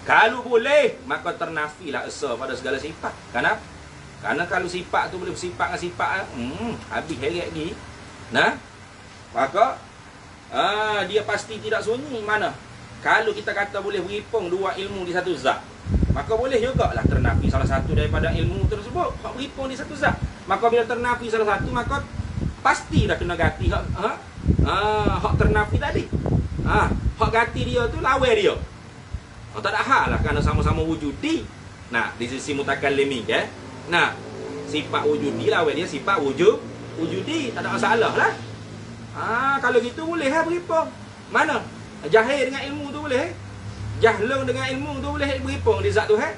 Kalau boleh, maka ternafilah esa pada segala sifat. Kenapa? Karena kalau sifat tu boleh bersifat dengan sifat, habis heret lagi. Nah, maka dia pasti tidak sunyi. Mana? Kalau kita kata boleh berhimpun dua ilmu di satu zat, maka boleh jugalah ternafi salah satu daripada ilmu tersebut, hak berhimpun di satu zat. Maka bila ternafi salah satu, maka pasti dah kena ganti hak ternafi tadi. Hak ganti dia tu lawan dia. Tak ada hal lah, kerana sama-sama wujudi. Nah, di sisi mutakallimi ke. Nah, sifat wujudi lawan dia sifat wujudi, tak ada masalah lah. Kalau gitu boleh lah berhimpun. Mana? Jahil dengan ilmu tu boleh. Jahlun dengan ilmu tu boleh berhimpun di zat Tuhan.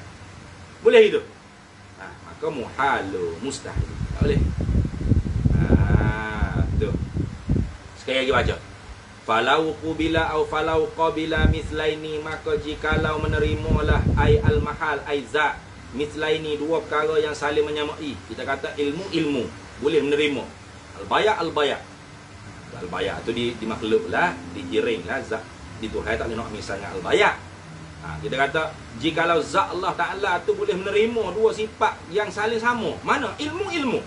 Boleh itu. Maka muhalu, mustahil. Tak boleh. Tu. Sekali lagi baca. Falau qubila au falau qabila mislaini, maka jikalau menerimalah ai al-mahal ai zat mislaini, dua perkara yang saling menyamai. Kita kata ilmu boleh menerima. Al-baya' Al-baya' tu di makhluk lah, dijiring lah zat. Di Tuhan tak boleh nak misalnya al-baya'. Kita kata jikalau zat Allah Ta'ala tu boleh menerima dua sifat yang saling sama. Mana? Ilmu.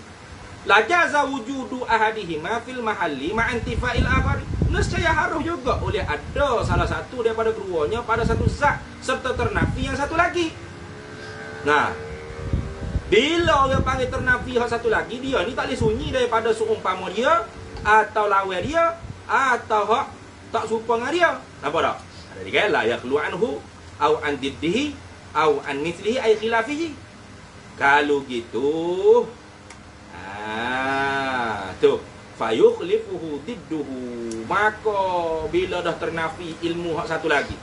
La jaza wujudu ahadihima fil mahalli ma'antifa'il akhari. Nescaya harus juga oleh ada salah satu daripada keduanya pada satu zat serta ternafi yang satu lagi. Nah, bila orang panggil ternafi yang satu lagi, dia ni tak boleh sunyi daripada seumpama dia atau lawan dia. atau hak tak serupa dengan dia. Nampak tak? Ada dia la yakhlu anhu au an diddihi au an mithlihi ay khilafihi. Kalau gitu, tu fayukhlifuhu didduhu, maka bila dah ternafi ilmu hak satu lagi,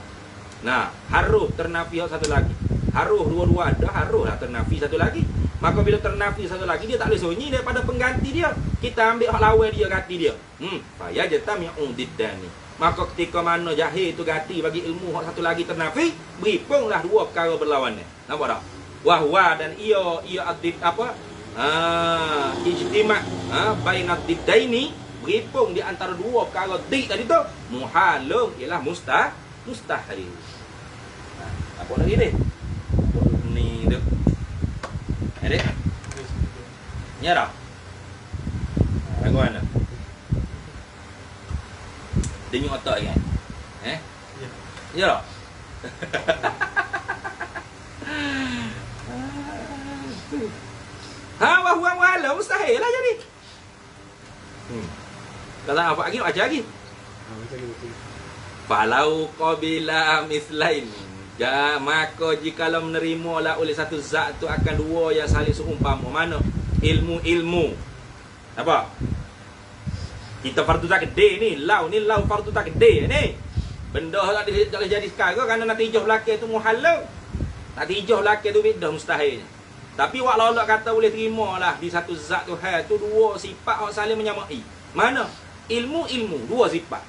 nah harus ternafi hak satu lagi, harus dua-dua ada, harus lah ternafi satu lagi. Maka bila ternafi satu lagi, dia tak boleh sunyi daripada pengganti dia. Kita ambil hak lawan dia, ganti dia. Faya jatami'u diddani. Maka ketika mana jahil itu ganti bagi ilmu hak satu lagi ternafi, berhipunglah dua perkara berlawanan. Nampak tak? Wahwa dan ia adid apa? Ijtima' bainad diddaini, berhipung di antara dua perkara di tadi tu, muhalun ialah mustahil. Apa lagi ni? Ni tu. Ada? Nyara. Lagu mana? Denyut otak kan? Ya. Wah muhala mustahil lah jadi. Kalau apa lagi nak baca lagi? Falau qabila mislain, maka jikalau menerima lah oleh satu zat tu akan dua yang saling seumpama. Mana? Ilmu. Apa? Kita fardu takdir ni lau fardu takdir ni. Benda tak boleh jadi sekarang kerana natijah belakang tu muhalal. Natijah belakang tu beda mustahil. Tapi wak Allah kata boleh terima lah di satu zat tu tu dua sifat yang saling menyamai. Mana? Ilmu, dua sifat.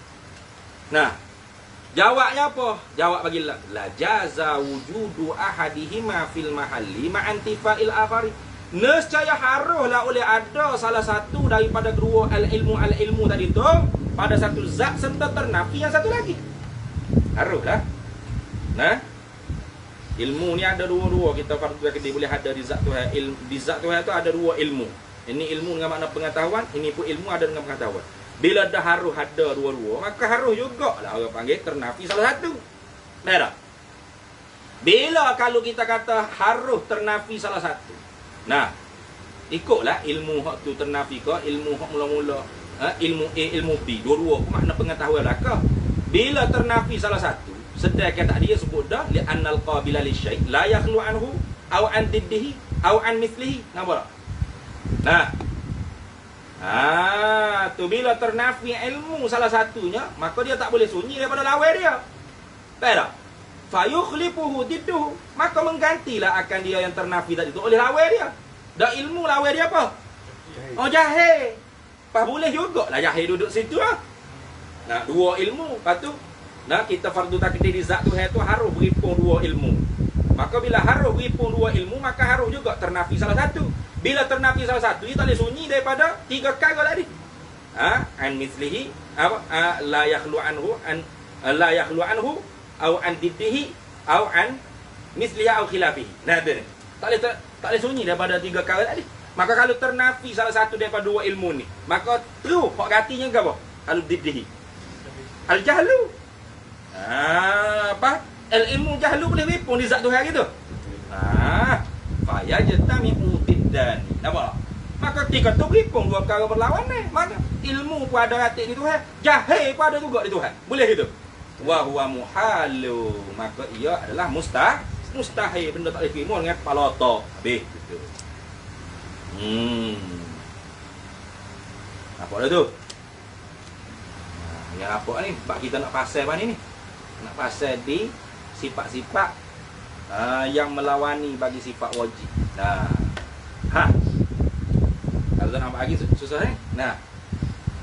Nah, jawabnya apa? Jawab bagi la jaza wujudu ahadihima fil mahalli ma'antifa'il akhari. Nescaya haruslah oleh ada salah satu daripada kedua al-ilmu tadi tu pada satu zat serta ternafi yang satu lagi. Haruslah. Nah, ilmu ni ada dua-dua. Kita fardu takdir boleh ada di zat Tuhan. Di zat Tuhan tu ada dua ilmu. Ini ilmu dengan makna pengetahuan, ini pun ilmu ada dengan pengetahuan. Bila dah harus ada dua-dua, maka harus jugalah orang panggil ternafi salah satu. Betul? Bila kalau kita kata harus ternafi salah satu. Nah, ikutlah ilmu hak tu ternafi ke ilmu hak mula-mula, ilmu A, ilmu B, dua-dua makna pengetahuan lakah. Bila ternafi salah satu, sedangkan tak dia sebut dah li annal qabila li syai' la yakhlu anhu aw an diddihi aw an mithlihi. Nampak tak? Nah, tu bila ternafi ilmu salah satunya, maka dia tak boleh sunyi daripada lawan dia. Betul tak? Fayukhlifuhu didduhu, maka menggantilah akan dia yang ternafi tadi tu oleh lawan dia. Dah ilmu lawan dia apa? Oh jahil. Pas boleh jugalah jahil duduk situ lah. Nah, dua ilmu, lepas tu nah, kita fardu takdir di zat Tuhan tu harus berhipung dua ilmu. Maka bila harus berhipung dua ilmu, maka harus juga ternafi salah satu. Bila ternafi salah satu, dia tak boleh sunyi daripada tiga perkara tadi. An mislihi, la yakhlu anhu, la yakhlu anhu, au an diddihi, au an mislihi au khilafihi. Nah, ada ni. Tak boleh sunyi daripada tiga perkara tadi. Maka kalau ternafi salah satu daripada dua ilmu ni, maka true hak gantinya ke apa? Kalau diddihi. Al-jahlu. Apa? Ilmu jahlu boleh wipun di zat Tuhan gitu. Faya jatami'u diddani. Nampak tak? Maka ketika tu wipun dua perkara berlawan ni. Mana? Ilmu pun ada hati di Tuhan, jahil pun ada juga di Tuhan. Boleh gitu? Wa huwa muhalu. Maka ia adalah mustahil. Benda tak boleh terima dengan kepala otak. Habis gitu. Apa dah tu? Yang apa ni? Bak kita nak pasal apa ni? Nak pasal di sifat-sifat yang melawani bagi sifat wajib. Nah. Kalau tak nampak lagi susah ni. Nah.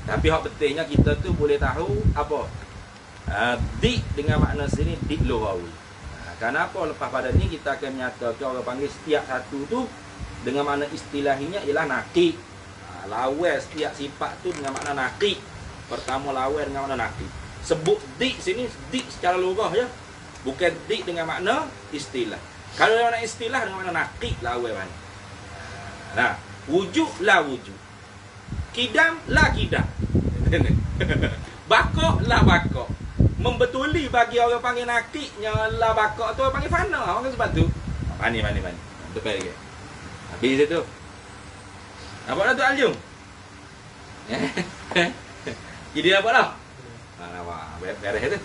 Tapi hak pentingnya kita tu boleh tahu apa? Dik dengan makna sini dik lughawi. Kenapa lepas pada ni kita akan menyatakan orang panggil setiap satu tu dengan makna istilahinya ialah naqid. Lawan setiap sifat tu dengan makna naqid. Pertama lawan dengan makna naqid. Sebut dik sini dik secara lughah ya. Bukan dik dengan makna istilah. Kalau dengan makna istilah dengan makna naqid lawan mana. Nah, wujud la wujud. Kidam la kidam. Bakok la bakok. Membetuli bagi orang panggil naqidnya la bakok tu orang panggil fana. Orang sebab tu. Mani. Depan lagi. Habis itu. Nampak dah tu Aljum? Jadi nampak dah? Beres tu.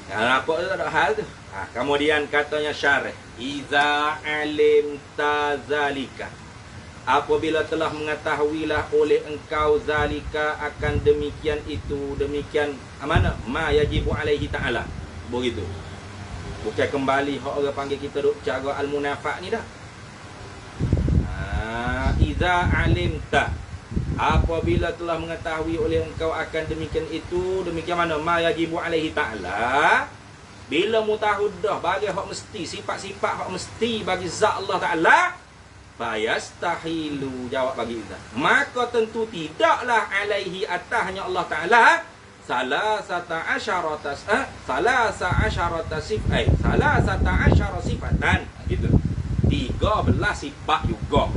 Apa tu tak ada hal tu. Kemudian katanya syarih, iza alimta zalika, apabila telah mengetahuilah oleh engkau zalika akan demikian itu, demikian mana ma yajibu alaihi ta'ala. Begitu. Bukan kembali hak orang panggil kita duk cara al-munafaq ni dah. Iza alimta, apabila telah mengetahui oleh engkau akan demikian itu, demikian mana ma yajibu alaihi ta'ala. Bila mu tahu dah bagi hak mesti, sifat-sifat hak mesti bagi zat Allah Ta'ala, fayastahilu, jawab bagi kita, maka tentu tidaklah alaihi atasnya Allah Ta'ala salasata asyara sifatan, gitu, 13 sifat juga.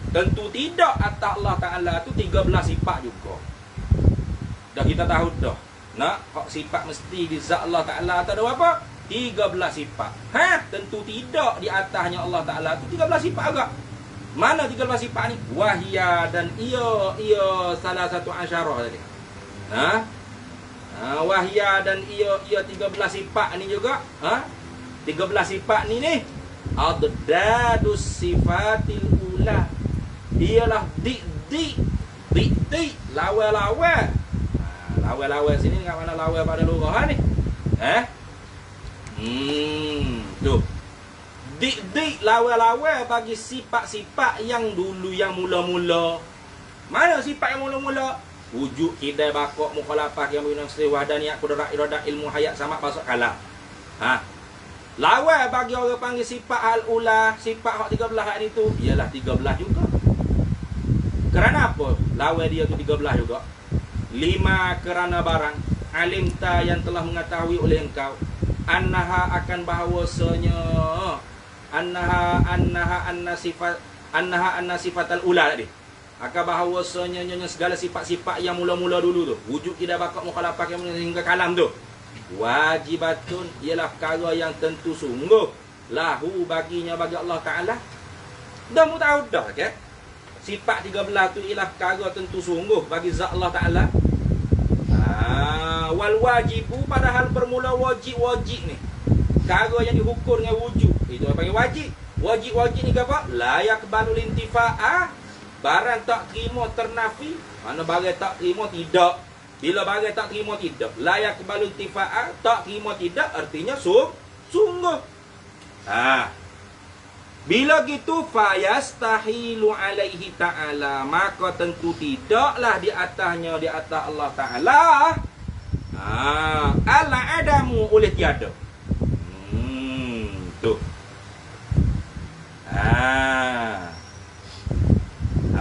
Tentu tidak atas Allah Ta'ala tu 13 sifat juga. Dah kita tahu dah. Nak hak sifat mesti di zat Allah Ta'ala tak ada apa? 13 sifat. Tentu tidak di atasnya Allah Ta'ala tu 13 sifat agak. Mana 13 sifat ni? Wahia dan ia salah satu asyarah tadi. Wahia dan ia 13 sifat ni juga. 13 sifat ni adadus sifatil ula. Ialah di lawa-lawa. Lawa-lawa sini kat mana lawa pada lurah ni? Tu. Dik lawa-lawa bagi sifat-sifat yang dulu, yang mula-mula. Mana sifat yang mula-mula? Wujud, kidai, bakok, mukhalafah, yang bina sewah dan niat, kudrat, iradat, ilmu, hayat, sama, pasok, kalam. Lawa bagi orang panggil sifat al-ula, sifat hak 13 hak itu, ialah 13 juga. Kerana apa? Lawa dia tu 13 juga. 5 kerana barang alimta yang telah mengetahui oleh engkau, annaha akan bahawasanya anna sifatal ula tadi, akan bahawasanya segala sifat-sifat yang mula-mula dulu tu, wujud tidak bakal mukhalafah yang hingga kalam tu, wajibatun, ialah perkara yang tentu sungguh, lahu baginya, bagi Allah Ta'ala. Dah mu tahu dah ke? Sifat 13 tu ialah perkara tentu sungguh bagi zat Allah Ta'ala. Wal wajibu, padahal bermula wajib ni, perkara yang dihukum dengan wujud, itu apa panggil wajib. Wajib ni apa? La yakbalul intifa'ah, barang tak terima ternafi. Mana barang tak terima tidak. Bila barang tak terima tidak, la yakbalul intifa'ah, tak terima tidak, artinya sungguh. Bila gitu, fayastahilu alaihi ta'ala, maka tentu tidaklah di atasnya, di atas Allah Ta'ala, al-adamu, oleh tiada. Tu.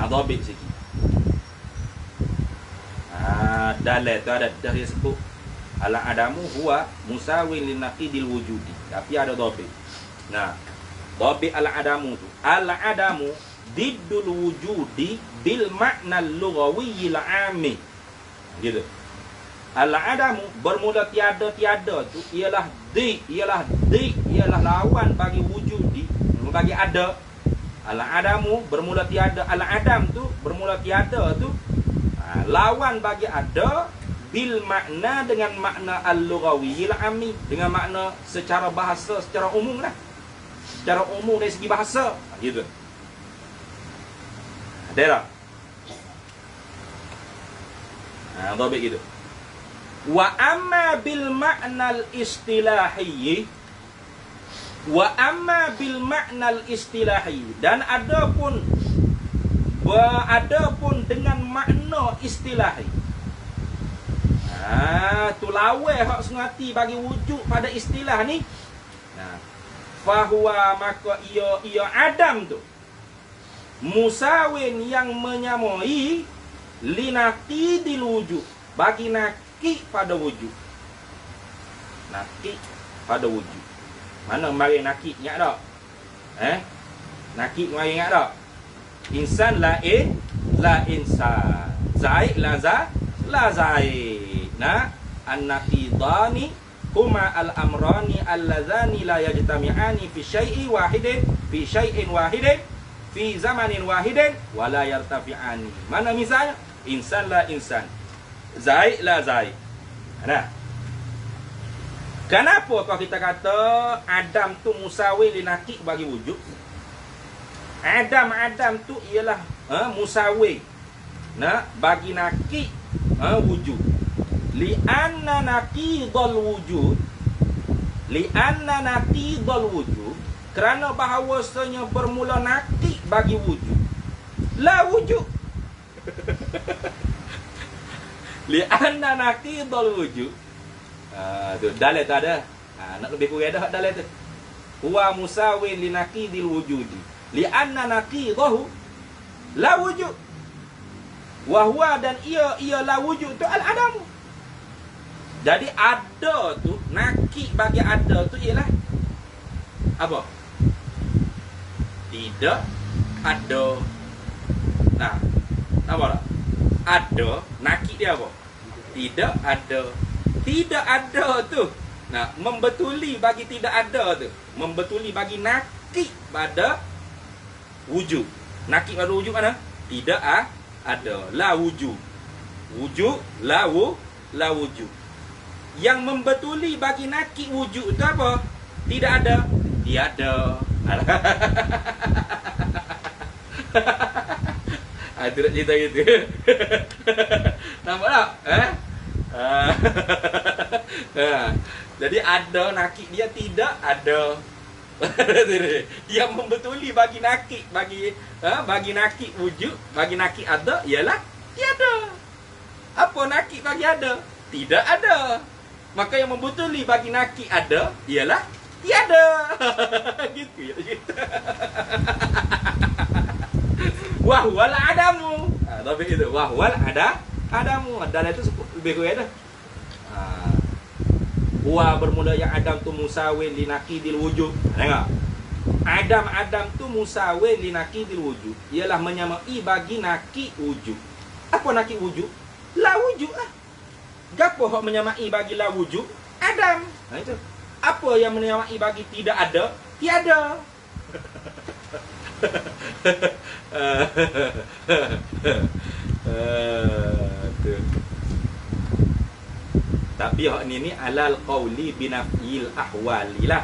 Dhabit sikit. Dalil tu ada dah dia sebut al-adamu huwa musawin lin naqidil wujudi. Tapi ada dhabit. Dhabit al-adamu tu, al-adamu diddul wujudi bil makna lughawiyil ami. Gitu. Al-adamu bermula tiada tu ialah lawan bagi wujudi, bagi ada. Al-adamu bermula tiada, al-adam tu bermula tiada tu lawan bagi ada, bil makna, dengan makna al-lughawiyil ami, dengan makna secara bahasa, secara umum lah. Secara umum dari segi bahasa, gitu. Ada tak? Dhabit gitu. Wa amma bil ma'nal istilahi, dan adapun dengan makna istilahi. Tu lawa hak sengati bagi wujud pada istilah ni. Fahuwa, maka ia adam tu, musawin, yang menyamai, linaqidil wujud, bagi nakik pada wujud. Nakik pada wujud. Mana mari nakik ingat tak? Nakik mari ingat tak? Insan la insan, zaid la zaid. An-naqidani huma al-amrani alladzani la yajtami'ani fi syai'in wahidin fi zamanin wahidin wa la yartafi'ani. Mana misalnya? Insan la insan, zaid la zaid. Nah, kenapa kalau kita kata Adam tu musawi li nakik bagi wujud? Adam tu ialah musawi bagi nakik wujud. Li'anna naqidul wujud, kerana bahawasanya bermula nakik bagi wujud. La wujud. Li'anna naqidul wujud. Tu dalil tak ada. Nak lebih kurang dah dalil tu. Huwa musawin li naqidil wujudi. Li'anna naqidahu la wujud. Wa huwa dan ia la wujud tu al-adam. Jadi ada tu, nakik bagi ada tu ialah apa? Tidak ada. Nah, apa tak? Ada, nakik dia apa? Tidak ada. Tidak ada tu. Nah, membetuli bagi tidak ada tu. Membetuli bagi nakik pada wujud. Nakik pada wujud mana? Tidak ada. La wujud. Wujud, la wujud. Yang membetuli bagi nakik wujud itu apa? Tidak ada. Tiada. Itu nak cerita gitu. Nampak tak? Jadi ada nakik dia, tidak ada. Yang membetuli bagi nakik, bagi nakik wujud, bagi nakik ada ialah tiada. Apa nakik bagi ada? Tidak ada. Maka yang membetuli bagi nakik ada ialah tiada. Gitu ya. Wahwal adamu. Tapi itu wahwal adamu. Dan itu lebih kurang dah. Wa bermula yang Adam tu musawin li naqidil wujud. Tengok. Adam tu musawin li naqidil wujud. Ialah menyamai bagi nakik wujud. Apa nakik wujud? La wujud lah. Gapo hak menyamai bagi la wujud? Adam. Nah itu. Apa yang menyamai bagi tidak ada? Tiada. Tapi hak ni alal qauli binafil ahwalilah.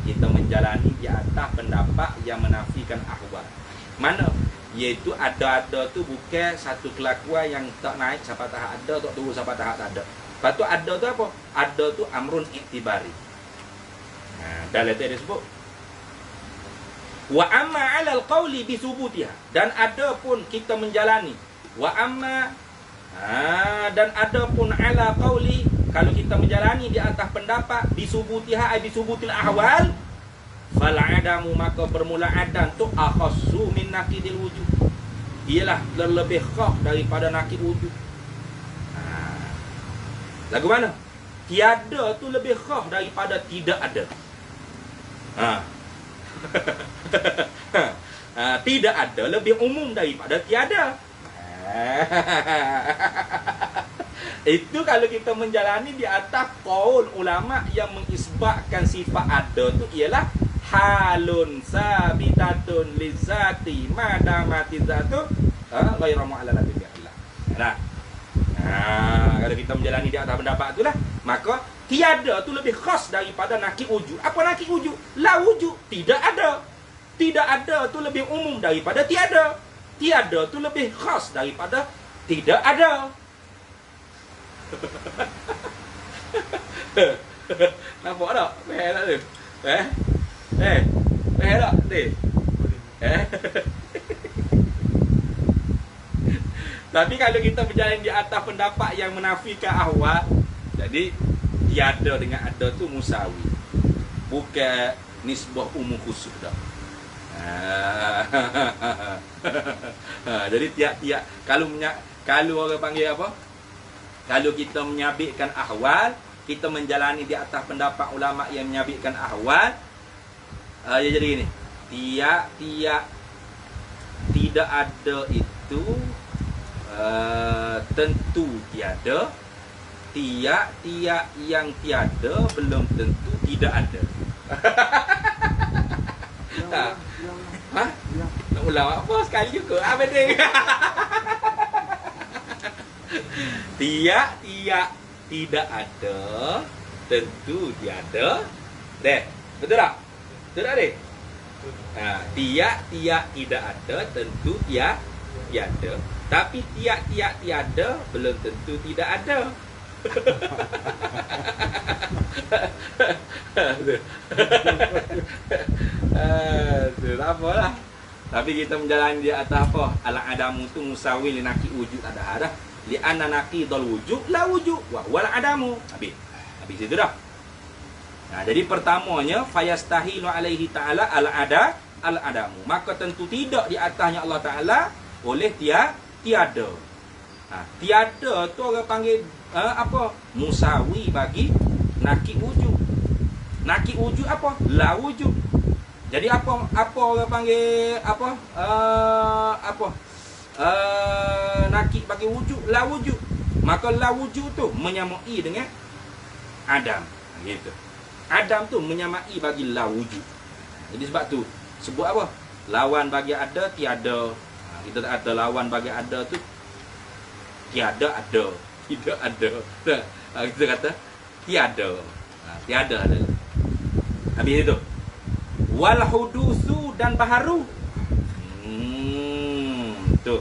Kita menjalani di atas pendapat yang menafikan ahwal. Mana? Iaitu ada tu bukan satu kelakuan yang tak naik sampai tahap ada, tak turun sampai tahap tak ada. Lepas tu ada tu apa? Ada tu amrun iktibari. Dalam tadi disebut wa amma 'alal qawli bi subutiha, dan ada pun kita menjalani wa amma dan ada pun 'ala qawli, kalau kita menjalani di atas pendapat bi subutiha ay bi subutil ahwal, fal adamu, maka bermula adam tu akhassu min naqidil wujud, ialah lebih khas daripada naqid wujud. Lagu mana? Tiada tu lebih khas daripada tidak ada. Tidak ada lebih umum daripada tiada. Itu kalau kita menjalani di atas qaul ulama yang mengisbatkan sifat ada tu ialah halun sabitatun lizati madamati zatu ghairu mu'allala bi Allah. Kalau kita menjalani di atas pendapat itulah, maka tiada tu lebih khas daripada nakik wujud. Apa nakik wujud? La wujud. Tidak ada. Tidak ada tu lebih umum daripada tiada. Tiada tu lebih khas daripada tidak ada. Nampak tak? Faham tak tu? Faham tak tu? Tapi kalau kita berjalan di atas pendapat yang menafikan ahwal, jadi tiada dengan ada tu musawi. Bukan nisbah umum khusus dah. Jadi tiap-tiap kalau orang panggil apa? Kalau kita menyabitkan ahwal, kita menjalani di atas pendapat ulama yang menyabitkan ahwal, ya jadi gini. Tiap-tiap tidak ada itu tentu tiada. Tiap-tiap yang tiada belum tentu tidak ada. Nak ulang apa sekali juga? Apa dia? Tiap-tiap tidak ada, tentu tiada. Deh, betul tak? Betul tak, deh? Tiap-tiap tidak ada, tentu tiada. Tapi tiap-tiap tiada, belum tentu tidak ada. Tak apalah. Tapi kita menjalani di atas apa? Al-adamu tu musawi li naqi wujud ada dah. Li anna naqidul wujud la wujud wa wal adamu. Habis itu dah. Nah, jadi pertamanya fayastahilu alaihi ta'ala al-adamu. Maka tentu tidak di atasnya Allah Ta'ala oleh tiada. Tiada tu orang panggil apa? Musawi bagi naqi wujud. Naqi wujud apa? La wujud. Jadi apa orang panggil apa? Naqi bagi wujud, la wujud. Maka la wujud tu menyamai dengan Adam. Gitu. Adam tu menyamai bagi la wujud. Jadi sebab tu sebut apa? Lawan bagi ada tiada. Kita ada lawan bagi ada tu tiada ada. Tidak ada. Kita kata tiada. Tiada ada. Habis itu wal hudusu dan baharu. Tu.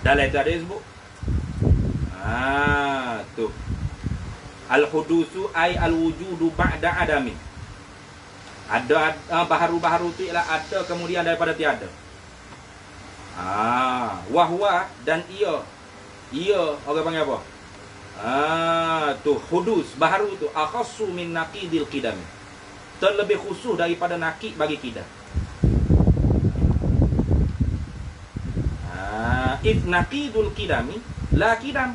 Dalam itu ada sebut. Tu. Al hudusu ay al wujudu ba'da adami. Ada baharu-baharu tu ialah ada kemudian daripada tiada. Wahwa dan ia orang panggil apa? Tu hudus baharu tu akhassu min naqidil qidam. Terlebih khusus daripada naqid bagi qidam. If naqidul qidami la qidam.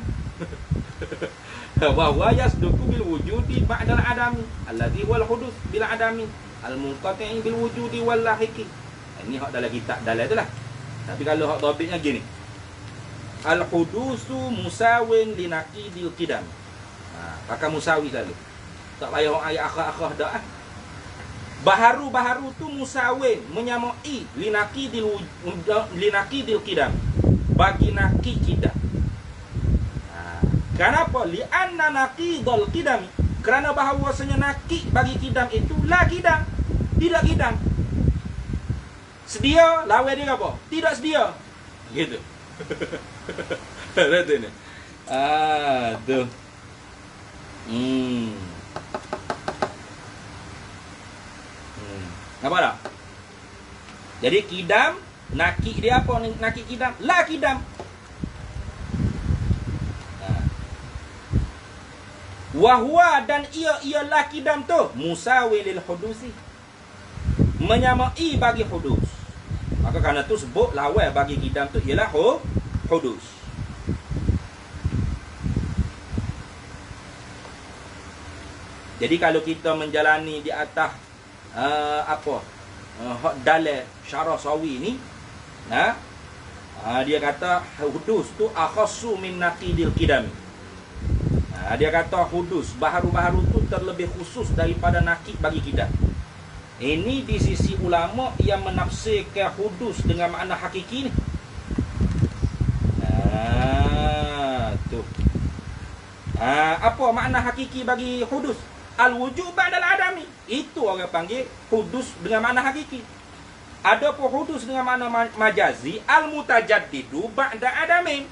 Wa huwa yasduqu bil wujudi ba'da al adami alladhi wal hudus bil adami al munqati' bil wujudi wal lahiqi. Ini hak dalam kitab dalam itulah. Tapi kalau hak dhabitnya gini. Al hudusu musawin li naqidil qidam. Pakai musawi selalu. Tak payah orang ayat akhir-akhir dah. Baharu-baharu tu musawin menyamai li naqidil qidam. Bagi naqid qidam. Kenapa? Li anna naqidul qidam. Kerana bahawasanya naqid bagi qidam itu la qidam. Tidak qidam. Sedia, lawan dia apa? Tidak sedia. Gitu. Betul ni. Tu. Nampak tak? Jadi qidam, naqid dia apa? Naqid qidam, la qidam. Wahwa dan ialah qidam tu musawi lil hudusi. Menyamai bagi hudus. Maka kerana tu sebut lawan bagi qidam tu ialah hudus. Jadi kalau kita menjalani di atas hak dalil syarah sawi ni, dia kata hudus tu akhassu min naqidil qidam. Dia kata hudus baharu-baharu tu terlebih khusus daripada naqid bagi qidam. Ini di sisi ulama yang menafsirkan hudus dengan makna hakiki ni. Tu. Apa makna hakiki bagi hudus? Al-wujud ba'dal adami. Itu orang panggil hudus dengan makna hakiki. Ada pun hudus dengan makna majazi, al-mutajaddidu ba'da adamin.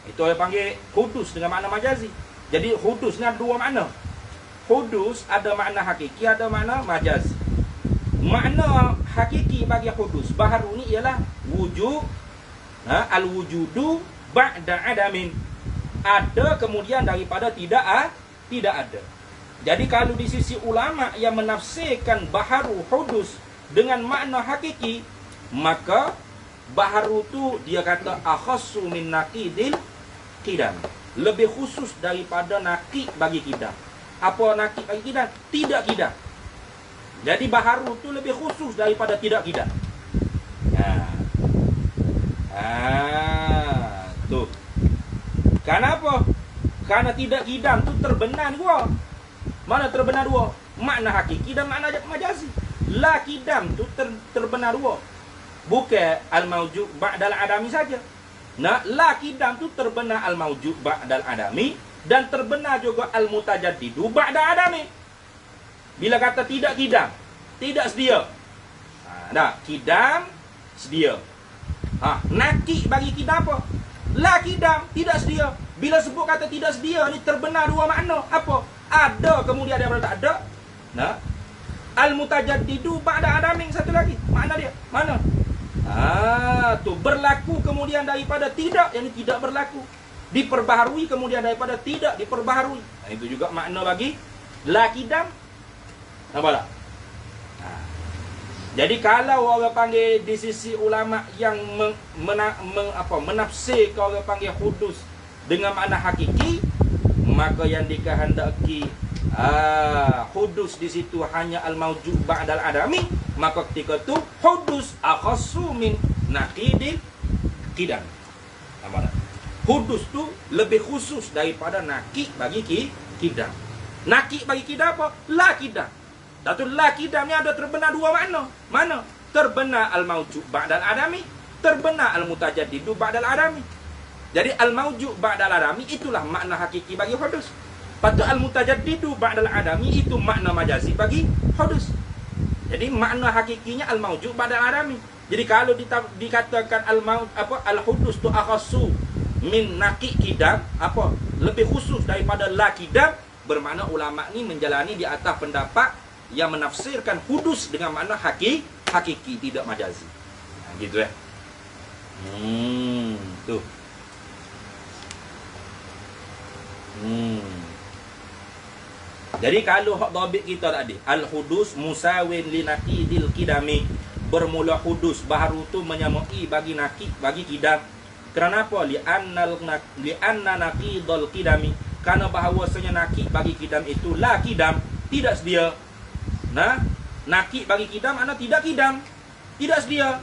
Itu orang panggil hudus dengan makna majazi. Jadi hudus ni ada dua makna. Hudus ada makna hakiki, ada makna majazi. Makna hakiki bagi hudus baharu ni ialah wujud, al-wujudu ba'da adamin. Ada kemudian daripada tidak ada. Jadi kalau di sisi ulama yang menafsirkan baharu hudus dengan makna hakiki, maka baharu tu dia kata akhassu min naqidil qidam. Lebih khusus daripada naqid bagi qidam. Apa naqid bagi qidam? Tidak qidam. Jadi baharu tu lebih khusus daripada tidak qidam. Tu. Kenapa? Karena tidak qidam tu terbenar dua. Mana terbenar dua? Makna hakiki dan makna majazi. La qidam tu terbenar dua. Bukan al-mawjud ba'dal adami saja. La qidam tu terbenar al-mawjud ba'dal adami Dan terbenar juga al-mutajaddidu ba'da adami. Bila kata tidak kidam, tidak sedia. Kidam sedia. Naki bagi kidam apa? La kidam, tidak sedia. Bila sebut kata tidak sedia ni terbenar dua makna. Apa? Ada kemudian ada tak ada. Al-mutajaddidu ba'da adami, satu lagi. Makna dia. Mana? Tu berlaku kemudian daripada tidak, yang tidak berlaku. Diperbaharui kemudian daripada tidak diperbaharui. Itu juga makna bagi la kidam. Nampak tak? Jadi kalau orang panggil di sisi ulama yang menafsirkan orang panggil hudus dengan makna hakiki, maka yang dikehendaki hudus di situ hanya al-mawjud ba'dal adami, maka ketika itu hudus akhassu min naqidil qidam. Nampak tak? Hudus tu lebih khusus daripada nakik bagi kidam. Nakik bagi kidam apa? La kidam. Datul la kidam ni ada terbenar dua makna. Mana? Terbenar al-mawjud ba'dal adami, terbenar al-mutajaddidu ba'dal adami. Jadi al-mawjud ba'dal adami itulah makna hakiki bagi hudus. Patut al-mutajaddidu ba'dal adami itu makna majazi bagi hudus. Jadi makna hakikinya al-mawjud ba'dal adami. Jadi kalau dikatakan al-hudus tu akhassu min naqi kidam, apa? Lebih khusus daripada la kidam, bermakna ulama ni menjalani di atas pendapat yang menafsirkan hudus dengan makna hakiki, tidak majazi. Gitu ya. Tuh. Jadi kalau hak dhabit kita tadi, al-hudus musawin li naqidil kidami, bermula hudus baru tu menyamai bagi naqid bagi kidam. Kenapa? Li'anna naqidul qidami, karena bahawasanya naqid bagi kidam itu la kidam, tidak sedia. Naqid bagi kidam ana tidak kidam, tidak sedia.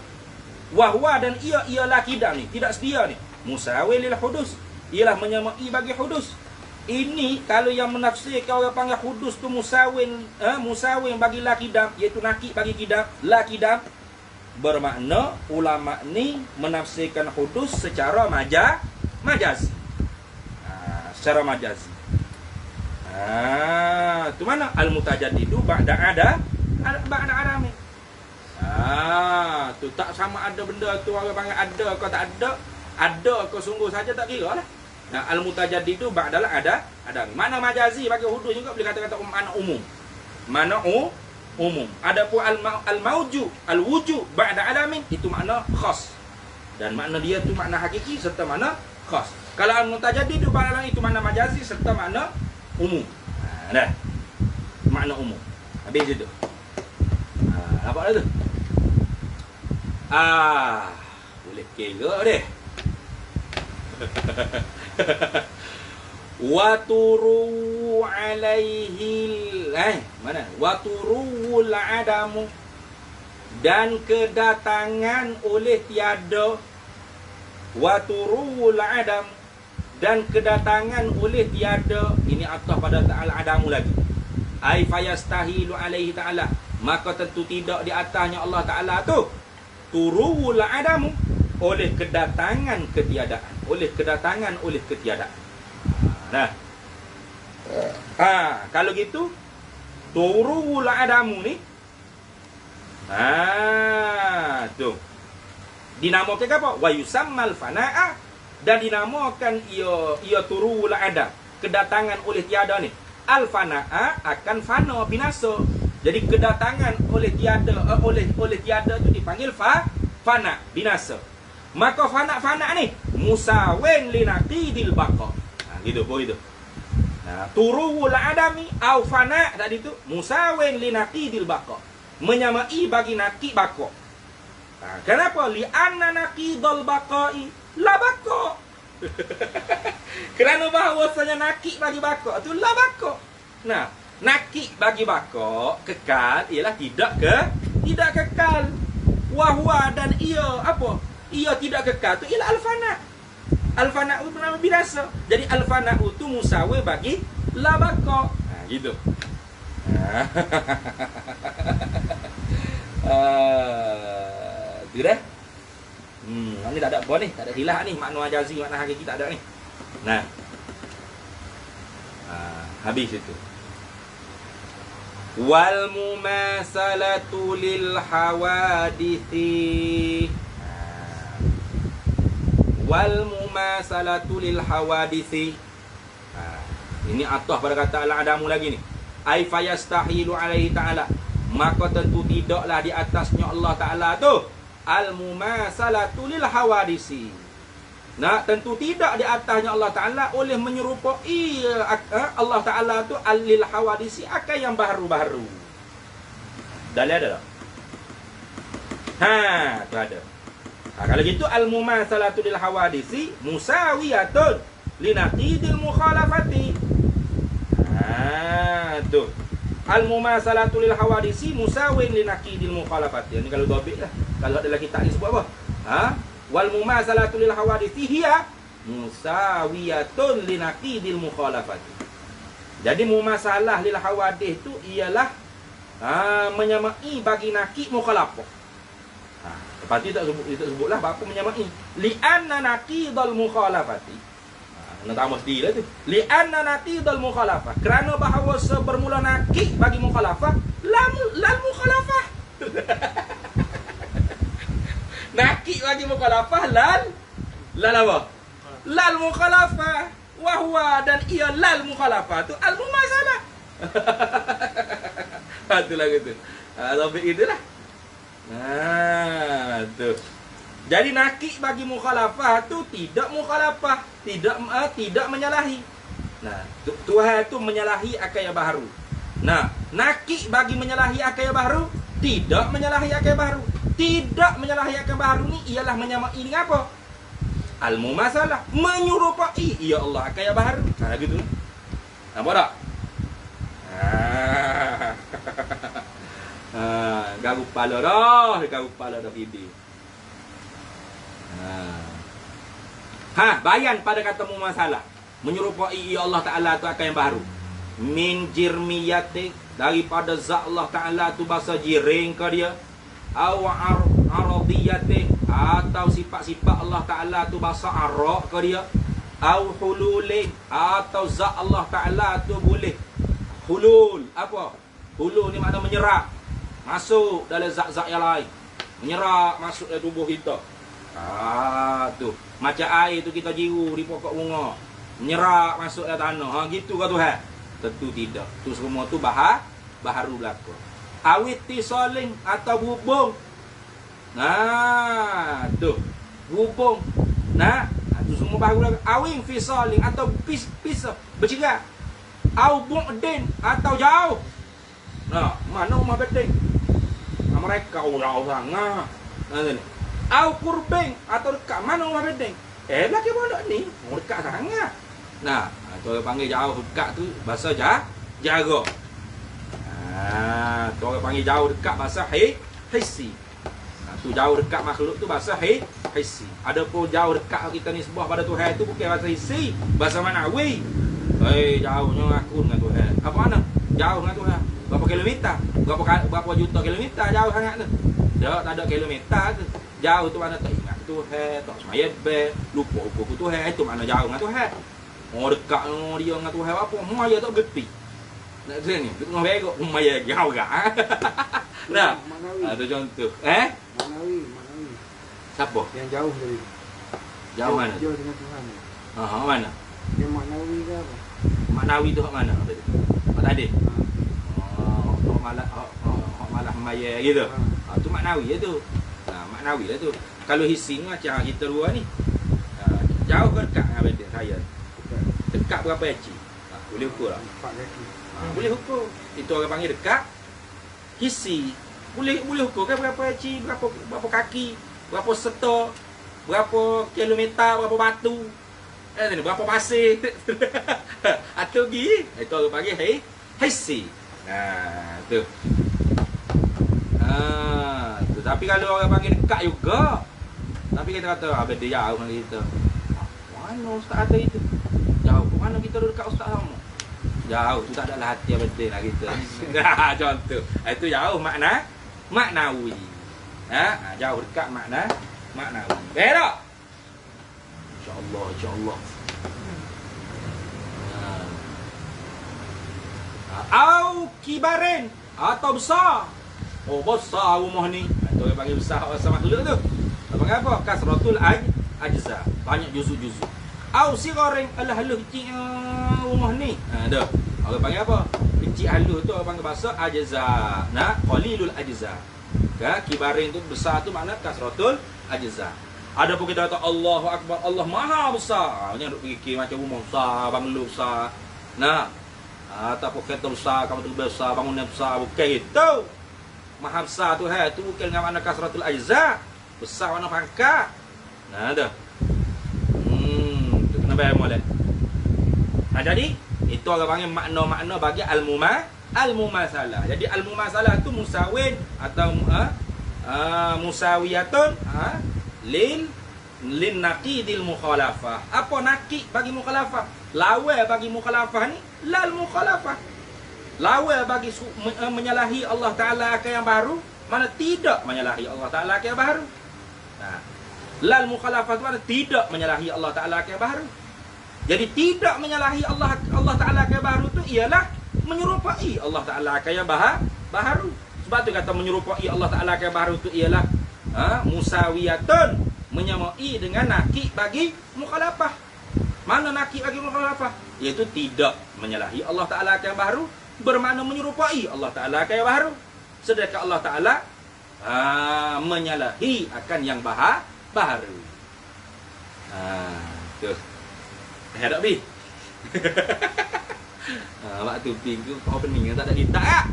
Wahwa dan ia la kidam ni, tidak sedia ni. Musawil lil hudus, ialah menyamai bagi hudus. Ini kalau yang menafsirkan orang panggil hudus tu musawin bagi la kidam, iaitu naqid bagi kidam, la kidam, bermakna ulama ni menafsirkan hudus secara majazi. Secara majazi. Tu mana al-mutajaddidu ba'da adami. Tu tak sama ada benda tu orang panggil ada ke tak ada. Ada ke sungguh saja tak kira lah. Al-mutajaddidu ba'da adami. Mana majazi bagi hudus juga boleh kata-kata makna umum. Mana umum. Adapun al-mawjud, al-wujud ba'da alamin, itu makna khas. Dan makna dia tu makna hakiki serta makna khas. Kalau al-mutajaddidu itu ba'da alamin, itu makna majazi serta makna umum. Dah. Makna umum. Habis itu. Nampak dah tu? Boleh kira deh. Waturu alaihi mana? Waturuul adamu, dan kedatangan oleh tiada. Waturuul adam, dan kedatangan oleh tiada. Ini atah pada ta'ala adamu lagi. Ai fayastahilu alaihi ta'ala, maka tentu tidak di atasnya Allah Ta'ala tu. Turuul adamu, oleh kedatangan ketiadaan. Oleh kedatangan oleh ketiadaan. Kalau gitu turuul adamu ni tu dinamakan apa? Wa yusammal fana'a, dan dinamakan ia turuul adam, kedatangan oleh tiada ni. Al fana'a akan fana, binasa. Jadi kedatangan oleh tiada oleh tiada tu dipanggil fana, binasa. Maka fana ni musawin li naqidil baqa. Gitu begitu. Turuul adami au fana tadi tu musawin li naqidil baqa, menyamai bagi naqid baqa. Kenapa? Li anna naqidul baqai la baqa. Kerana bahawasanya naqid bagi baqa tu la baqa. Naqid bagi baqa kekal ialah tidak kekal. Wahwa dan ia apa? Ia tidak kekal tu ialah al-fana. Al-fana itu bernama binasa. Jadi al-fana itu musawir bagi la baqa. Gitu. Tu dah. Ni tak ada apa ni, tak ada khilaf ni, makna majazi, makna hakiki tak ada ni. Habis itu. Wal mumasalatu lil hawadithi. Wal mumasalatu lil hawadithi. Ini atah pada kata al-adamu lagi ni. Ai fayastahilu alaihi ta'ala. Maka tentu tidaklah di atasnya Allah Ta'ala tu al mumasalatu lil hawadisi. Nah, tentu tidak di atasnya Allah Ta'ala oleh menyerupai Allah Ta'ala tu al-lil hawadisi akan yang baru-baru. Dalil ada tak? Tu ada. Kalau gitu al-mumasalatu lil hawadisi musawiyatun linaqidil mukhalafati. Tu. Al-mumasalatu lil hawadisi musawin linaqidil mukhalafati. Ini kalau dobit lah. Kalau ada lagi tak disebut apa? Wal mumasalatu lil hawadisi hiya musawiyatun linaqidil mukhalafati. Jadi mumasalah lil hawadis tu ialah menyamai bagi naqid mukhalafah. Lepas tu tak sebutlah apa menyamai. Li'anna naqidal mukhalafati. Nak tak mesti lah tu. Li'anna naqidal mukhalafah. Kerana bahawa sebermula naqid bagi mukhalafah lal mukhalafah. Naqid bagi mukhalafah lal apa? Lal mukhalafah. Wahwa dan ia lal mukhalafah tu al mumasalah. Itulah gitu. Topik itulah. Tu. Jadi naqid bagi mukhalafah tu tidak mukhalafah, tidak menyalahi. Nah, Tuhan tu menyalahi akal yang baru. Nah, naqid bagi menyalahi akal yang baru, tidak menyalahi akal yang baru. Tidak menyalahi akal baru ni ialah menyamai dengan apa? Al-mumasalah, menyerupai ya Allah akal yang baru. Gitu. Nampak tak? Garu kepala dah video. Bayan pada kata mumasalah, menyerupai ya Allah Ta'ala tu akal yang baru. Min jirmiyati, daripada zat Allah Ta'ala tu bahasa jiring ke dia. Aw aradiyati, atau sifat-sifat Allah Ta'ala tu bahasa arak ke dia. Aw hululi, atau zat Allah Ta'ala tu boleh hulul. Apa? Hulul ni makna menyerap masuk dalam zat-zat yang lain. Menyerap masuk dalam tubuh kita. Tu. Macam air tu kita jiru di pokok bunga. Menyerap masuk dalam tanah. Gitu ke Tuhan? Tentu tidak. Tu semua tu baharu berlaku. Awiti soling atau hubung. Tu. Hubung. Tu semua baharu berlaku. Awing fi soling atau pis bercerai. Au bu'din atau jauh. Mana rumah bedeng? Mereka jauh sangat. Au kurbeng atau dekat. Mana rumah bedeng? Belakang pondok ni dekat sangat. Tu orang panggil jauh dekat tu bahasa jaga. Tu orang panggil jauh dekat bahasa hissi. Tu jauh dekat makhluk tu bahasa hissi. Adapun jauh dekat kita ni sebuah pada Tuhan tu bukan bahasa hissi, bahasa manawi. Jauhnya aku dengan Tuhan. Apa mana? Jauh dengan Tuhan. Berapa kilometer? Berapa juta kilometer jauh sangat tu? Tak ada kilometer tu. Jauh tu mana tak ingat Tuhan, tak semaya be, lupa hukum Tuhan, itu mana jauh dengan Tuhan. Dekat dia dengan Tuhan apa? Maya tak geti. Nak tu ni, tengah begok maya jauh gak. Tu contoh. Manawi. Siapa? Yang jauh dari. Jauh mana? Jauh dengan Tuhan. Mana? Yang maknawi ke apa? Maknawi tu hak mana tadi? Hak tadi. Hak malah maya gitu. Tu maknawi ya tu. Maknawi lah tu. Kalau hissi macam kita dua ni. Jauh ke dekat dengan badan saya? Dekat berapa inci? Boleh ukur lah. 4 kaki. Boleh ukur. Itu orang panggil dekat. Hissi. Boleh ukur kan berapa inci, berapa kaki, berapa serta, berapa kilometer, berapa batu. Berapa pasir. Atau pergi. Itu orang panggil hissi. Tu. Tapi kalau orang panggil dekat juga. Tapi kita kata benda jauh dengan kita. Mana ustaz ada itu? Jauh. Mana kita duduk dekat ustaz sama? Jauh tu tak adalah hati yang penting lah kita. Contoh. Itu jauh maknawi. Jauh dekat maknawi. Tak? InsyaAllah. Au kibarin, atau besar. Oh, besar rumah ni. Itu yang panggil besar sama makhluk tu. Panggil apa? Kasratul ajza. Banyak juzuk-juzuk. Au sigarin, alah halus kecil rumah ni. Dah. Orang panggil apa? Kecil halus tu orang panggil bahasa ajza. Nah, qalilul ajza. Kibarin tu besar tu makna kasratul ajza. Ada pun kita kata Allahu Akbar, Allah Maha besar. Ni duk fikir macam rumah besar, banglo besar. Nah, ataupun kereta besar, kapal besar, bangunan besar, bukan itu. Maha besar tu tu bukan dengan makna kasratul ajza. Besar makna pangkat. Nah, dah. Tu kena bayar molek. Jadi itu orang panggil makna-makna bagi al-mumasalah. Jadi al-mumasalah tu musawin atau musawiyatun lin naqidil mukhalafah. Apa naqid bagi mukhalafah? Lawan bagi mukhalafah ni lal mukhalafah. Lawan bagi menyalahi Allah Taala akan yang baru, mana tidak menyalahi Allah Taala akan yang baru. Nah, lal mukhalafah tu mana tidak menyalahi Allah Taala akan yang baru. Jadi tidak menyalahi Allah Taala akan yang baru tu ialah menyerupai Allah Taala akan yang baru. Sebab tu kata menyerupai Allah Taala akan yang baru tu ialah musawiyatun, menyamai dengan nakik bagi mukhalafah. Mana nakik bagi mukhalafah? Iaitu tidak menyalahi Allah Taala akan yang baru, bermakna menyerupai Allah Taala akan yang baru. Sedangkan Allah Taala menyalahi akan yang baru. Tu. Hadap bi. Waktu pintu opening tak ada kita ah.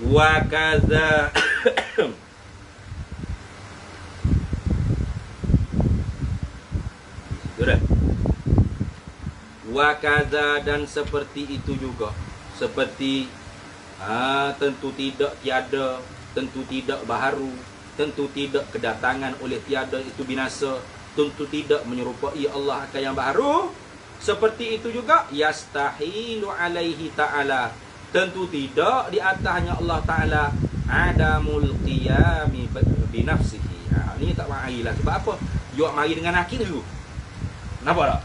Wa kaza sudah. Wa kaza, dan seperti itu juga. Seperti tentu tidak tiada, tentu tidak baharu, tentu tidak kedatangan oleh tiada itu binasa, tentu tidak menyerupai Allah akan yang baru. Seperti itu juga yastahilu alaihi ta'ala, tentu tidak di atasnya Allah Ta'ala adamul qiyami binafsihi. Ini tak marilah. Sebab apa? Jawab mari dengan nakik dulu. Nampak tak?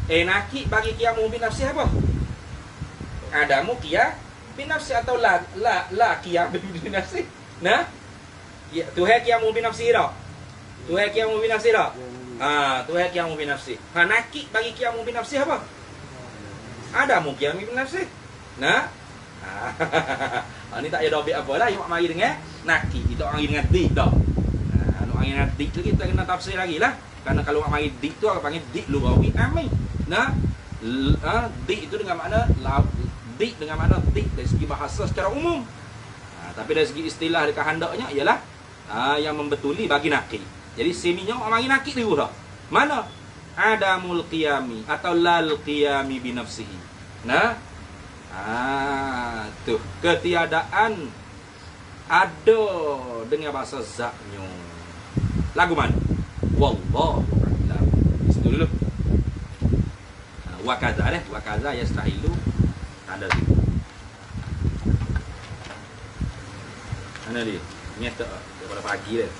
Nakik bagi qiyamu binafsi apa? Adamu qiyam binafsi atau la qiyam binafsi. Nah, ya, Tuhan qiyamu binafsi tak? Tuhan qiyamu binafsi tak? Tuhan qiyamu binafsi. Nakik bagi qiyamu binafsi apa? Adamu qiyamu binafsi. Nah, ini tak ada dobit apa lah. Yang mari dengan nakik, itu orang dengan dik dah. Orang dengan dik lagi kita kena tafsir lagi lah. Karena kalau orang mari dik tu orang panggil dik lughawi amin. Nah, dik itu dengan makna dik dengan makna dik dari segi bahasa secara umum. Tapi dari segi istilah dekat handaknya ialah yang membetuli bagi nakik. Jadi sininya orang mari nakik dulu dah. Mana? Adamul qiyami atau lal qiyami binafsihi. Nah, tu ketiadaan ada dengan bahasa zatnya. Lagu mana? Wallahu a'lam. Itu dulu. Wa kaza deh, wa kaza yastahilu ada situ. Mana dia? Nyata daripada pagi dah.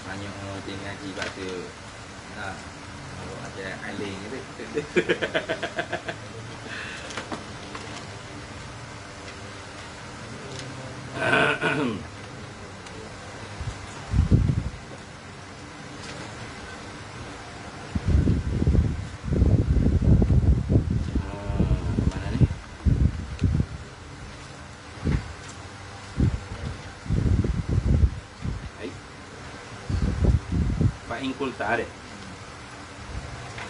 Banyak orang ngaji baca. Kalau ada aling gitu. Ta'arif.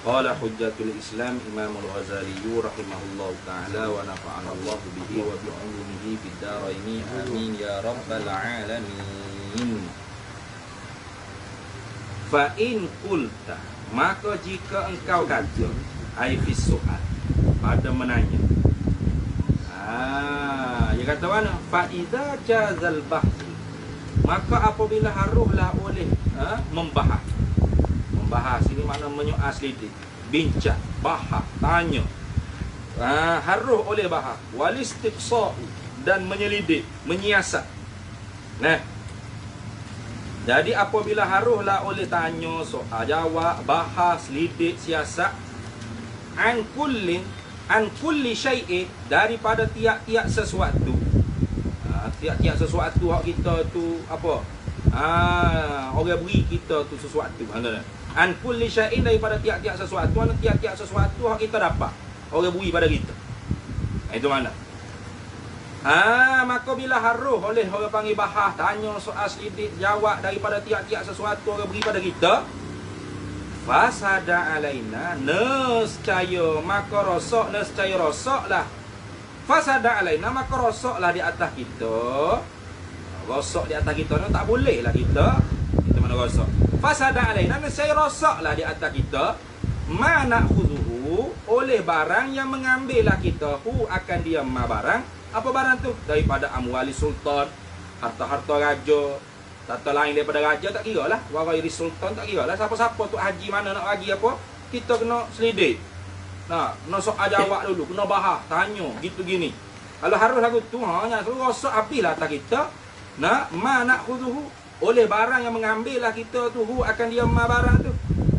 Qala hujjatul Islam Imamul Ghazali rahimahullah ta'ala wa nafa'ana Allah bihi wa bi ulumihi fid dharaini amin ya rabbal alamin. Fa in qulta, maka jika engkau kata ai fi soal pada menanya. Dia kata mana? Fa idza jazal bahth, maka apabila haruhlah oleh membahas. Bahas ini makna menyoal selidik, bincang, bahas, tanya. Haruh oleh bahas, walistiqsa, dan menyelidik, menyiasat. Nah, jadi apabila haruhlah oleh tanya, soal jawab, bahas, selidik, siasat, an kulli syai'in, daripada tiap-tiap sesuatu. Tiap-tiap sesuatu hak kita tu apa? Orang beri kita tu sesuatu. An kulli syai'in, daripada tiap-tiap sesuatu. Mana tiap-tiap sesuatu hak kita dapat, orang beri pada kita. Itu mana? Maka bila haruh oleh orang panggil bahas, tanya soal selidik, jawab daripada tiap-tiap sesuatu orang beri pada kita, fasada alaina, nescaya maka rosaklah. Fasada alaina, maka rosaklah di atas kita. Rosak di atas kita ni tak boleh lah kita mana rosak. Fasada alaina, nescaya rosaklah di atas kita. Mana khuzuhu, oleh barang yang mengambil lah kita akan dia barang. Apa barang tu? Daripada amwali sultan, harta-harta raja. Harta lain daripada raja tak kira lah. Warairi sultan tak kira lah. Siapa-siapa tu haji mana nak bagi apa, kita kena selidik. Nak soal jawab dulu, kena bahas, tanya, gitu gini. Kalau harus lagu tu, hanya suruh rosak habislah atas kita. Mana khuduhu, oleh barang yang mengambil lah kita tu akan dia barang tu.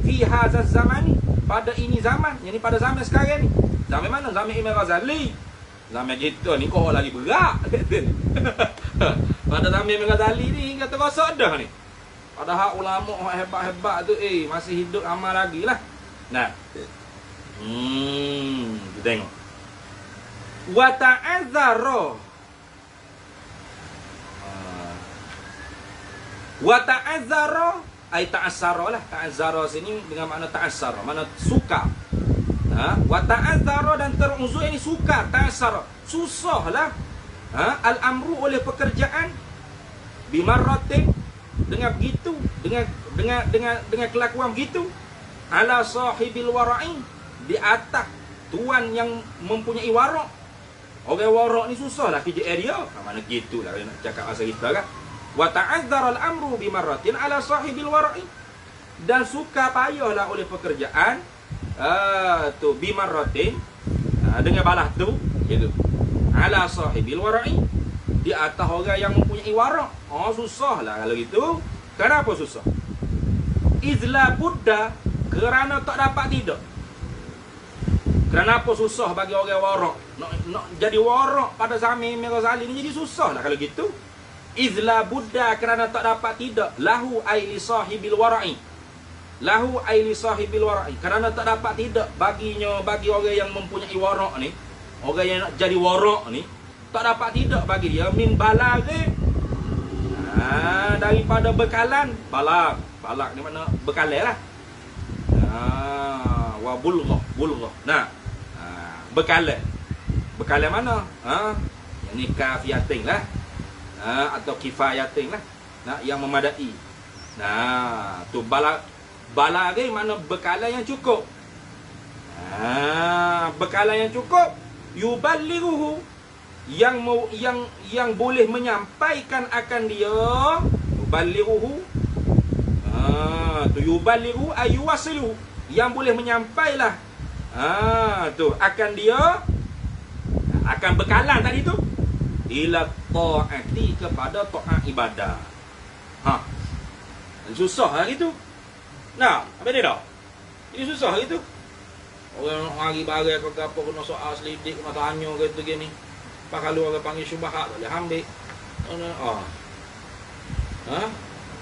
Fi hazaz zamani, pada ini zaman, yani pada zaman sekarang ni. Zaman mana? Zaman Imam Ghazali. Zaman kita ni kau lagi berat. Pada zaman Imam Ghazali ni kata rosak dah ni. Padahal ulama hebat-hebat tu masih hidup amal lagi lah. Kita tengok. Wa ta'azzara. Wa ta'azzara ai ta'assara lah. Ta'azzara sini dengan makna ta'assara, makna suka. Wa ta'azzara, dan teruzur ini sukar. Ta'assara, susahlah. Al-amru, oleh pekerjaan, bimarratin, dengan begitu, dengan kelakuan begitu, ala sahibil wara'i, di atas tuan yang mempunyai warak. Orang warak ni susahlah kerja dia. Mana gitulah nak cakap asal kita kan. Wa ta'azzara al-amru bimarratin ala sahibil wara'i, dan suka payahlah oleh pekerjaan tu bimarratin, dengan balas tu gitu, ala sahibil wara'i, di atas orang yang mempunyai warak. Susahlah kalau gitu. Kenapa susah? Izla buddha, kerana tak dapat tidak. Kenapa susah bagi orang warak? Nak jadi warak pada zaman Imam Ghazali ni jadi susah lah kalau gitu. Izla buddha, kerana tak dapat tidak. Lahu ay li sahibil wara'i. Lahu ay li sahibil wara'i, kerana tak dapat tidak baginya, bagi orang yang mempunyai warak ni, orang yang nak jadi warak ni, tak dapat tidak bagi dia min balaghi, daripada bekalan. Balak ni mana bekalan lah. Wa bulghah. Bekalan mana? Yang ni kafiyatin lah, atau kifayatin lah, yang memadai. Tu balaghi mana bekalan yang cukup. Bekalan yang cukup, yuballighuhu, yang boleh menyampaikan akan dia, yuballighuhu. Tu yuballighu ayuwasilu, yang boleh menyampailah tu akan dia, akan bekalan tadi tu, ila ta'ati, kepada ta'at ibadah. Susah lah gitu. Apa dia dah? Ini susah gitu. Orang hari barang ke apa, kena soal selidik, kena tanya gitu gini. Pak kalau orang panggil syubhat boleh ambil.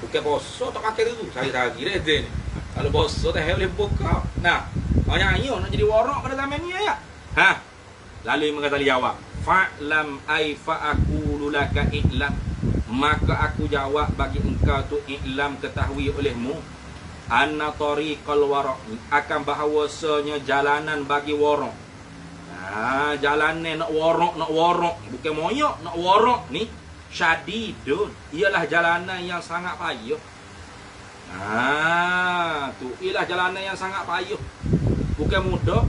Bukan boso tak pakai tu. Sehari-hari dah ni. Kalau boso tak boleh buka. Banyak nak jadi warak pada zaman ni ya. Lalu mengatakan jawab, fa'lam ay fa'aqulu laka i'lam, maka aku jawab bagi engkau tu i'lam, ketahui olehmu, anna tariqal warak, akan bahawasanya jalanan bagi warak. Jalanan nak warak, bukan moyok, nak warak ni syadidun, ialah jalanan yang sangat payah. Tu ialah jalanan yang sangat payah, bukan mudah.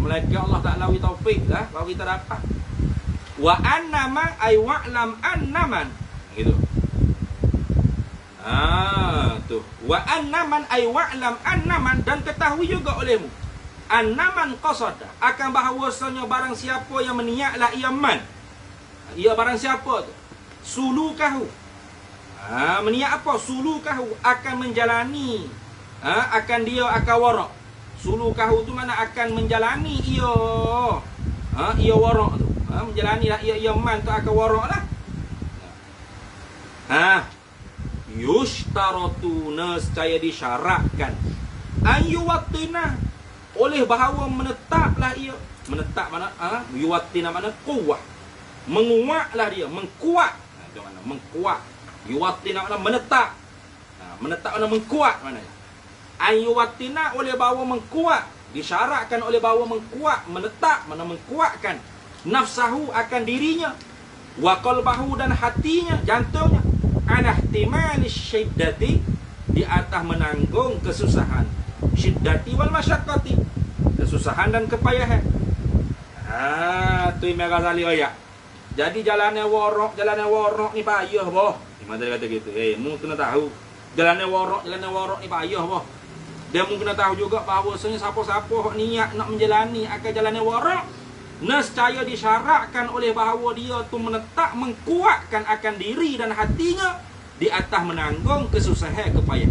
Melainkan Allah Ta'ala wi taufik lah baru kita dapat. Wa annama ay wa'lam annaman, gitu. Tu wa annaman ay wa'lam annaman, dan ketahui juga olehmu, annaman qasada, akan bahawasanya barang siapa yang meniatlah ia man. Ia barang siapa tu? Sulukahu. Meniat apa? Sulukahu, akan menjalani, akan dia akan warak. Sulukahu tu mana akan menjalani ia. Ia warak tu. Menjalani lah ia man tu akan warak lah. Yushtaratu nescaya disyaratkan ayuwatina oleh bahawa menetaplah ia. Menetap mana? Yuwatina mana? Kuat. Menguatlah dia, mengkuat. Itu mana? Mengkuat. Yuwatina mana? Menetap. Menetap mana? Mengkuat mana? Ayuwatina oleh bahawa mengkuat, disyaratkan oleh bahawa mengkuat, menetap mana? Mengkuatkan nafsahu akan dirinya, wa qalbahu dan hatinya, jantungnya, ala ihtimali syiddati di atas menanggung kesusahan, syiddati wal masyaqqati, kesusahan dan kepayahan. Tu Imam Ghazali royak. Jadi jalannya warok ni payah boh. Imam dia kata gitu. Mu kena tahu jalannya warok ni payah boh. Dia mu kena tahu juga bahawasanya siapa-siapa hok niat nak menjalani akan jalannya warok, nescaya disyaratkan oleh bahawa dia tu menetap mengkuatkan akan diri dan hatinya di atas menanggung kesusahan kepayahan.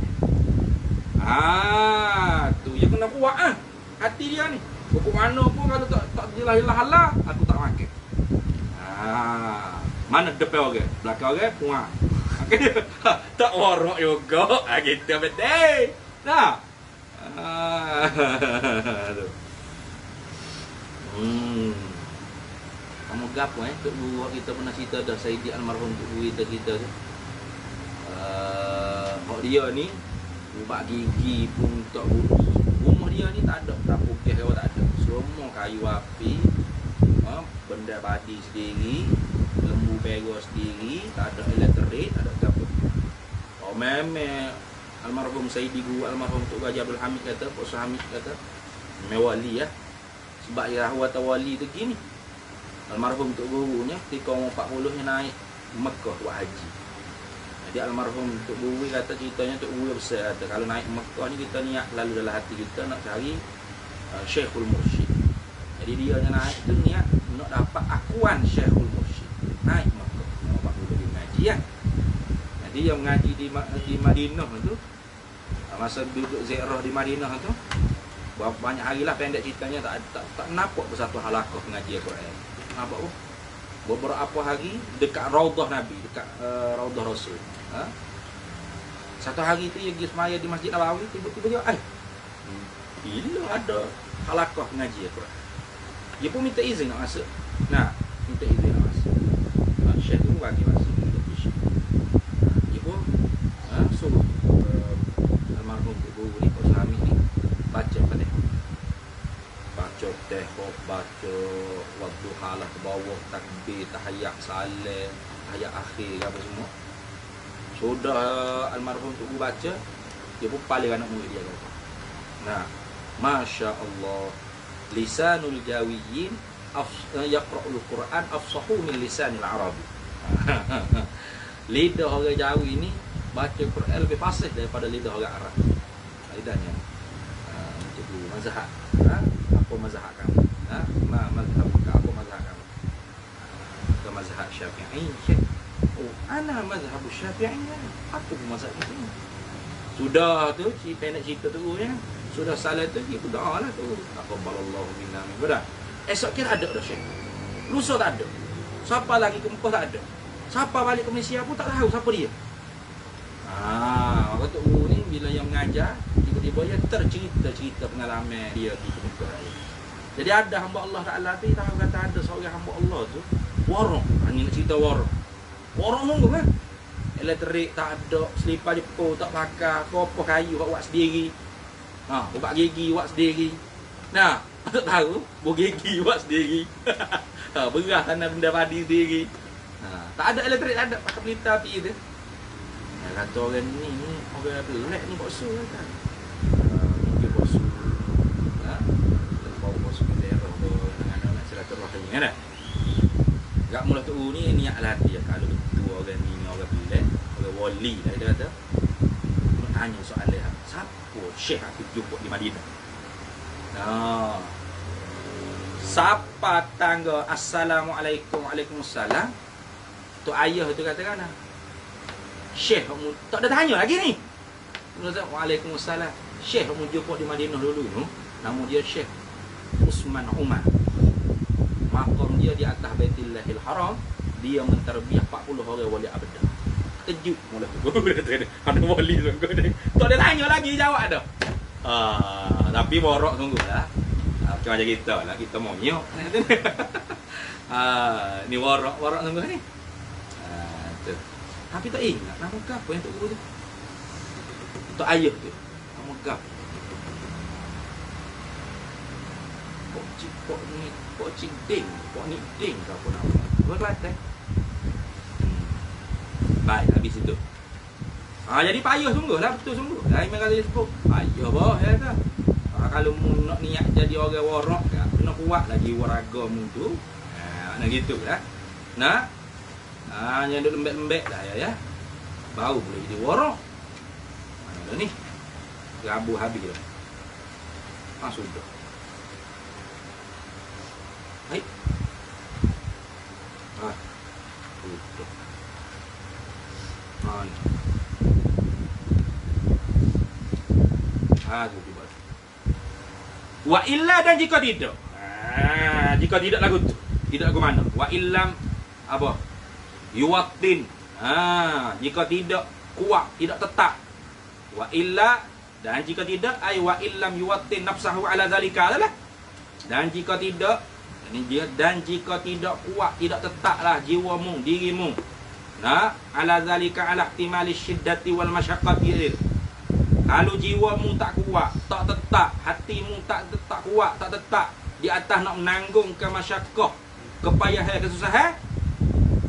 Tu dia kena kuat hati dia ni. Pokok mana pun kalau tak jelah-jelah aku tak makan. Mana depan orang, belakang orang puak. Tak warok juga. Gitu betul. Nah. Kamu gapo Tok Guru kita pernah cerita dah Saidi almarhum Tok Guru kita tu. Hak dia ni ubak gigi pun tak budi. Rumah dia ni tak ada dapur gas tak ada. Semua kayu api. Benda badi sendiri, lembu pego sendiri, tak ada elektrik, tak ada apa. Memang almarhum Saidi Guru almarhum Tok Haji Abdul Hamid kata, Pak Hamid kata, mewali ya. Sebab ya wata wali tu gini. Almarhum Tok Gurunya ketika umur 40 nya naik Mekah buat haji. Jadi almarhum Tok Guru kata ceritanya Tok Guru besar kata kalau naik Mekah ni kita niat lalu dalam hati kita nak cari Syekhul Mursyid. Jadi dia yang naik tu niat nak dapat akuan Syekhul Mursyid. Naik Mekah. Nampak dulu dia mengaji ya. Jadi yang mengaji di Madinah tu, masa duduk ziarah di Madinah tu, banyak hari lah pendek ceritanya tak nampak bersatu halaqah pengajian Quran. Nampak oh? Beberapa hari dekat Raudhah Nabi, dekat Raudhah Rasul. Satu hari tu dia pergi semaya di Masjid Nabawi, tiba-tiba dia bila ada halaqah pengajian Quran. Dia pun minta izin nak masuk. Minta izin nak masuk. Syekh tu bagi masuk untuk Syekh. Dia pun suruh almarhum Tok Guru ni, Pak Hamid ni baca Fatihah. Baca Tihah, baca wadduha lah ke bawah, takbir, tahiyat salam, tahiyat akhir apa semua. Sudah almarhum Tok Guru baca, dia pun paling anak murid dia kata. Masya Allah, lisanul jawiyyin yaqra'ul Quran afsahu min lisanil Arabi. Lidah orang Jawi ni baca Quran lebih fasih daripada lidah orang Arab. Lidahnya. Untuk mazhab. Apa mazhab kamu? Mazhab apa mazhab kamu? Ke mazhab Syafi'i. Ana mazhab Syafi'i. Apa mazhab ini? Sudah tu pendek cerita tu ya. Sudah salat tu dia berdoa lah tu. Taqabbalallahu minna min badan. Esok kira ada dah Syekh. Lusa tak ada. Siapa lagi ke Mekah tak ada. Siapa balik ke Malaysia pun tak tahu siapa dia. Orang Tok Guru ni bila yang mengajar, tiba-tiba dia cerita pengalaman dia di Mekah. Jadi ada hamba Allah Taala tu tahu kata ada seorang hamba Allah tu warok. Ni nak cerita warok. Warok munggu kan. Elektrik tak ada, selipar Jepun tak pakai, kopoh kayu buat sendiri. Ubat gigi buat sendiri. Tak tahu, buat gigi buat sendiri. Beras tanam benda padi sendiri. Tak ada elektrik, tak ada pakai pelita api tu. Kata orang ni orang pelik ni boksu kan. Dia boksu. Bawa boksu ke daerah tu dengan anak silaturahim kan. Gak mula tu ni niat hati kalau betul orang ni orang pelik, orang wali dah dia kata. Nak tanya soalan siapa Syekh aku jumpa di Madinah. Siapa tangga assalamualaikum waalaikumsalam. Tu ayah tu katakan Syekh kamu tak ada tanya lagi ni. Waalaikumsalam. Syekh kamu jumpa di Madinah dulu tu. Nama dia Syekh Usman Umar. Maqam dia di atas Baitullahil Haram. Dia menterbiah 40 orang wali abadah. Kejut mula tu. Ada wali sungguh ni. Tak ada tanya lagi jawab dah. Tapi borok sungguh lah. Macam kita lah, kita monyok. Ni borok sungguh ni. Tu. Tapi tak ingat nama apa yang Tok Guru tu. Tok Ayah tu. Nama gap. Pok Cik Ding, Pok Nik Ding ke apa nama. Dua Kelantan. Baik, habis itu. Jadi payah sungguh lah, betul sungguh. Imam kata dia sebut, payah bah ya kan. Kalau mu nak niat jadi orang warak, kena kuat lah jiwa raga mu tu. Nak gitu lah. Nak yang duk lembek-lembek lah ya. Baru boleh jadi warak. Mana dah ni? Rabu habis dah. Sudah. Baik. Tutup. Ni. Tu tiba. Wa illa, dan jika tidak. Jika tidak lagu tu. Tidak lagu mana? Wa illam apa? Yuwatin. Jika tidak kuat, tidak tetap. Wa illa, dan jika tidak ai wa illam yuwatin nafsahu ala zalika lah. Dan jika tidak, ini dia, dan jika tidak kuat, tidak tetaplah jiwamu, dirimu. Ala zalika ala ihtimali syiddati wal masyaqqati. Kalau jiwamu tak kuat, tak tetap, hatimu tak kuat, tak tetap di atas nak menanggung ke masyaqqah, kepayahan, kesusahan,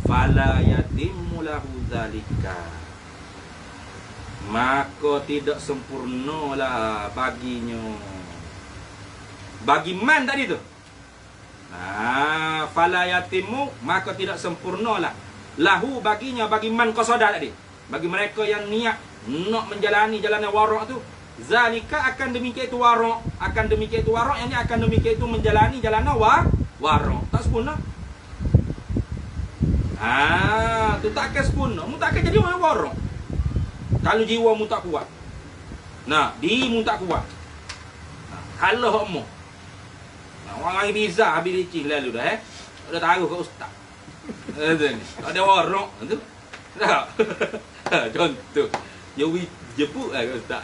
fala yatimmu lahu zalika. Maka tidak sempurnalah baginya. Bagi man tadi tu. Fala yatimmu, maka tidak sempurnalah lahu baginya, bagi man qasada tadi, bagi mereka yang niat nak menjalani jalan warak tu, zalika akan demikian itu warak, akan demikian itu warak, yang ni akan demikian itu menjalani jalan warak, tak sempurna. Tu tak akan sempurna, mu tak akan jadi orang warak kalau jiwa mu tak kuat. Dirimu tak kuat. Kalau mu orang lagi biza habis licin lalu dah dah taruh kat ustaz. Tak ada warak tu. Tak. Contoh. Dia jepuk lah kat ustaz.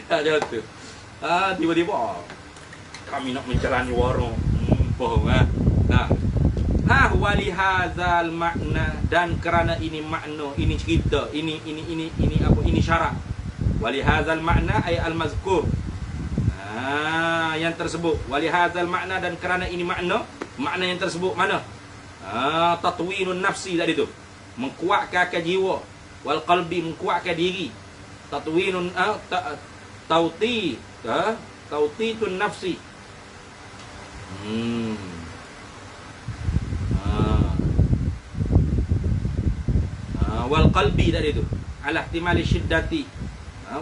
Tak contoh. Tiba-tiba kami nak menjalani warak. Faham wali hadzal makna, dan kerana ini makna, ini cerita, ini apa, ini syarat. Wali hadzal makna ay al mazkur. Yang tersebut, wali hadzal makna, dan kerana ini makna yang tersebut mana? Tatwinun nafsi tadi tu, mengkuatkan jiwa, wal qalbi, mengkuatkan diri. Tatwinun tautitun nafsi. Wal qalbi tadi tu, ala ihtimali syiddati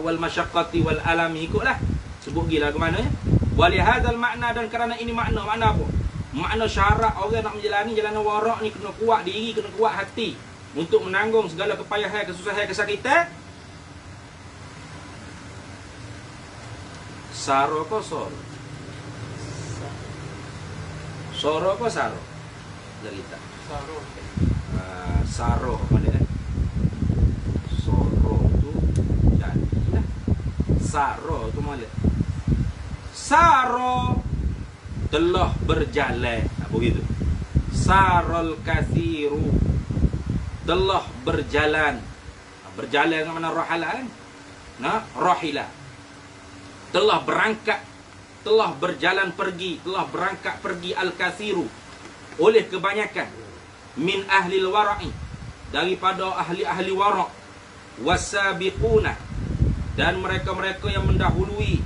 wal masyaqqati wal alami. Ikutlah sebut gila ke mana ya. Wali hadzal makna, dan kerana ini makna apa? Makna syarat orang nak menjalani jalan warak ni, kena kuat diri, kena kuat hati untuk menanggung segala kepayahan, kesusahan, kesakitan. Saro ko soro? Soro ko saro? Dari kita. Saro. Saro mana? Soro tu jadilah. Saro tu mana? Saro telah berjalan, begitu. Sarol kathiru, telah berjalan. Berjalan ke mana? Rahalan. Rahila. Telah berangkat, telah berjalan pergi, telah berangkat pergi al-kathiru, oleh kebanyakan, min ahlil wara'i, daripada ahli-ahli warak, wasabiquna, dan mereka-mereka yang mendahului.